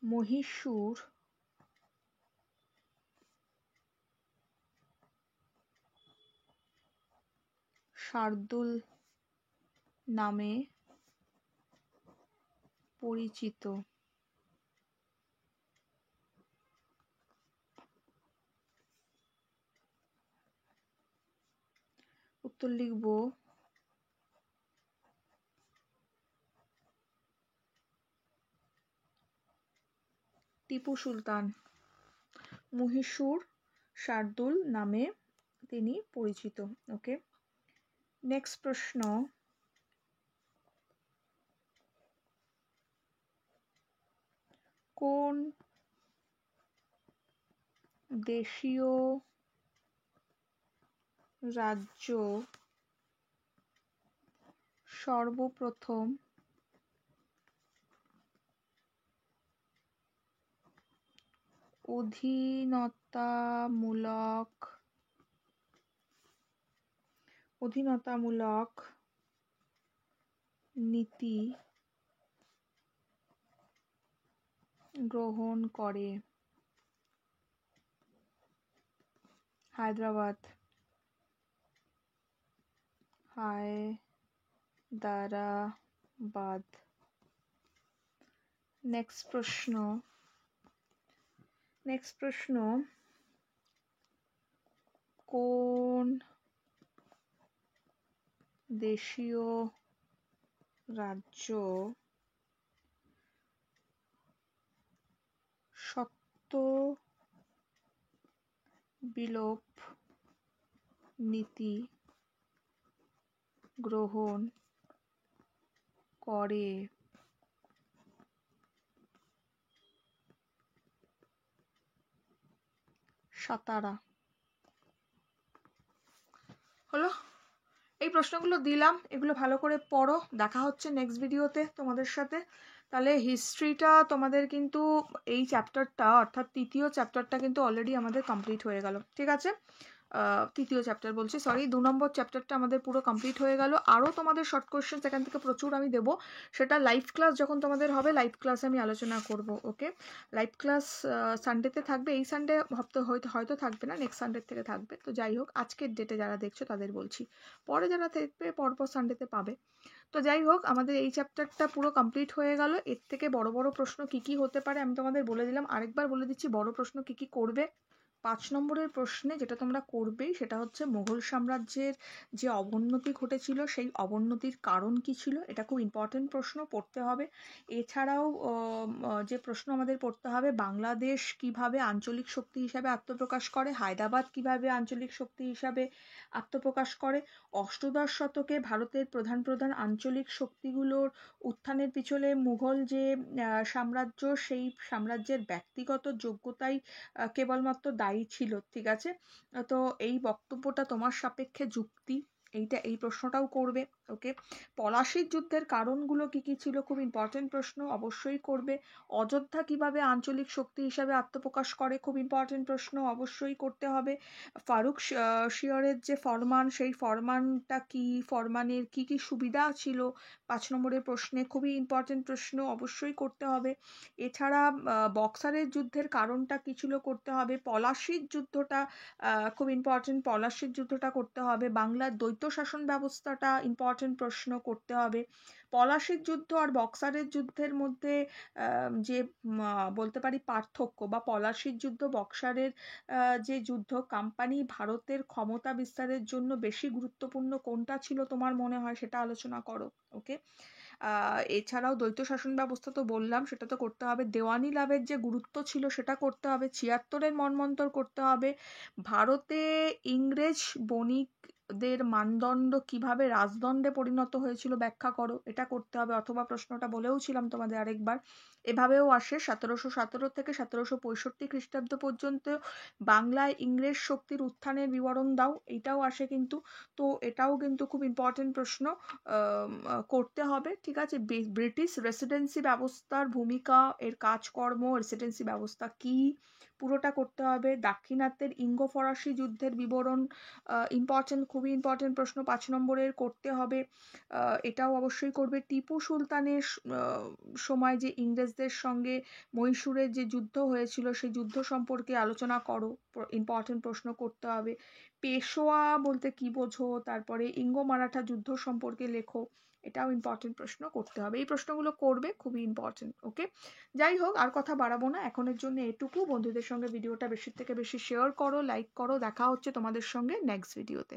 মহীশূর শার্দুল নামে পরিচিত? উত্তর লিখব টিপু সুলতান। মহীশূর শার্দুল নামে তিনি পরিচিত। ওকে, নেক্সট প্রশ্ন, কোন দেশীয় রাজ্য সর্বপ্রথম অধীনতামূলক নীতি গ্রহণ করে? হায়দ্রাবাদ। নেক্সট প্রশ্ন, কোন দেশীয় রাজ্য সত্য বিলোপ নীতি গ্রহণ করে? সাতারা। হলো, এই প্রশ্নগুলো দিলাম, এগুলো ভালো করে পড়ো। দেখা হচ্ছে নেক্সট ভিডিওতে তোমাদের সাথে। তাহলে হিস্ট্রিটা তোমাদের কিন্তু এই চ্যাপ্টারটা অর্থাৎ তৃতীয় চ্যাপ্টারটা কিন্তু অলরেডি আমাদের কমপ্লিট হয়ে গেল। ঠিক আছে, তৃতীয় চ্যাপ্টার বলছি, সরি, 2 নম্বর চ্যাপ্টারটা আমাদের পুরো কমপ্লিট হয়ে গেল। আরও তোমাদের শর্ট কোয়েশ্চেন এখান থেকে প্রচুর আমি দেবো, সেটা লাইভ ক্লাস যখন তোমাদের হবে লাইভ ক্লাসে আমি আলোচনা করব। ওকে, লাইভ ক্লাস সানডেতে থাকবে, এই সানডে হয়তো থাকবে না, নেক্সট সানডে থেকে থাকবে। তো যাই হোক, আজকের ডেটে যারা দেখছো তাদের বলছি, পরে যারা দেখবে পরপর সানডেতে পাবে। তো যাই হোক, আমাদের এই চ্যাপ্টারটা পুরো কমপ্লিট হয়ে গেল। এর থেকে বড় বড় প্রশ্ন কি কি হতে পারে আমি তোমাদের বলে দিলাম, আরেকবার বলে দিচ্ছি বড় প্রশ্ন কি কি করবে। 5 নম্বরের প্রশ্নে যেটা তোমরা করবেই সেটা হচ্ছে মুঘল সাম্রাজ্যের যে অবনতি ঘটেছিল সেই অবনতির কারণ কি ছিল, এটা খুব ইম্পর্টেন্ট প্রশ্ন, পড়তে হবে। এছাড়াও যে প্রশ্ন আমাদের পড়তে হবে, বাংলাদেশ কিভাবে আঞ্চলিক শক্তি হিসাবে আত্মপ্রকাশ করে, হায়দ্রাবাদ কিভাবে আঞ্চলিক শক্তি হিসাবে আত্মপ্রকাশ করে, অষ্টাদশ শতকে ভারতের প্রধান প্রধান আঞ্চলিক শক্তিগুলোর উত্থানের পিছনে মুঘল যে সাম্রাজ্য, সেই সাম্রাজ্যের ব্যক্তিগত যোগ্যতাই কেবলমাত্র দায়ী ছিল। ঠিক আছে, তো এই বক্তব্যটা তোমার সাপেক্ষে যুক্তি, এই প্রশ্নটাও করবে। ওকে, পলাশির যুদ্ধের কারণগুলো কি কি ছিল, খুব ইম্পর্টেন্ট প্রশ্ন, অবশ্যই করবে। অযোধ্যা কিভাবে আঞ্চলিক শক্তি হিসাবে আত্মপ্রকাশ করে, খুব ইম্পর্টেন্ট প্রশ্ন, অবশ্যই করতে হবে। ফারুক শিয়রের যে ফরমান, সেই ফরমানটা কি, ফরমানের কি কি সুবিধা ছিল 5 নম্বরের প্রশ্নে, খুবই ইম্পর্টেন্ট প্রশ্ন, অবশ্যই করতে হবে। এছাড়া বক্সারের যুদ্ধের কারণটা কি ছিল, করতে হবে। পলাশির যুদ্ধটা খুব ইম্পর্টেন্ট, পলাশির যুদ্ধটা করতে হবে। বাংলার দ্বৈত শাসন ব্যবস্থাটা ইম্পর্টেন্ট প্রশ্ন, করতে হবে। পলাশির যুদ্ধ আর বক্সারের যুদ্ধের মধ্যে যে বলতে পারি পার্থক্য, বা পলাশির যুদ্ধ বক্সারের যে যুদ্ধ, কোম্পানি ভারতের ক্ষমতা বিস্তারের জন্য বেশি গুরুত্বপূর্ণ কোনটা ছিল তোমার মনে হয়, সেটা আলোচনা করো। ওকে, এছাড়াও দ্বৈত শাসন ব্যবস্থা তো বললাম, সেটা তো করতে হবে। দেওয়ানি লাভের যে গুরুত্ব ছিল সেটা করতে হবে। 76-এর মন্বন্তর করতে হবে। ভারতে ইংরেজ বণিকদের মানদণ্ড কিভাবে রাজদণ্ডে পরিণত হয়েছিল ব্যাখ্যা করো, এটা করতে হবে। অথবা প্রশ্নটা বলেও ছিলাম তোমাদের আরেকবার, এভাবেও আসে 1717 থেকে 1765 খ্রিস্টাব্দ পর্যন্ত বাংলায় ইংরেজ শক্তির উত্থানের বিবরণ দাও, এটাও আসে কিন্তু। তো এটাও কিন্তু খুব ইম্পর্টেন্ট প্রশ্ন, করতে হবে। ঠিক আছে, ব্রিটিশ রেসিডেন্সি ব্যবস্থার ভূমিকা, এর কাজকর্ম, রেসিডেন্সি ব্যবস্থা কি, পুরোটা করতে হবে। দাক্ষিণাত্যের ইঙ্গ ফরাসি যুদ্ধের বিবরণ ইম্পর্টেন্ট, খুবই ইম্পর্টেন্ট প্রশ্ন, 5 নম্বরের, করতে হবে। এটাও অবশ্যই করবে। টিপু সুলতানের সময় যে ইংরেজদের সঙ্গে মহীশূরের যে যুদ্ধ হয়েছিল, সেই যুদ্ধ সম্পর্কে আলোচনা করো, ইম্পর্টেন্ট প্রশ্ন, করতে হবে। পেশোয়া বলতে কি বোঝো, তারপরে ইঙ্গ মারাঠা যুদ্ধ সম্পর্কে লেখো, এটাও ইম্পর্টেন্ট প্রশ্ন, করতে হবে। এই প্রশ্নগুলো করবে, খুবই ইম্পর্টেন্ট। ওকে, যাই হোক, আর কথা বাড়াবো না, এখনের জন্য এটুকু। বন্ধুদের সঙ্গে ভিডিওটা বেশি থেকে বেশি শেয়ার করো, লাইক করো। দেখা হচ্ছে তোমাদের সঙ্গে নেক্সট ভিডিওতে।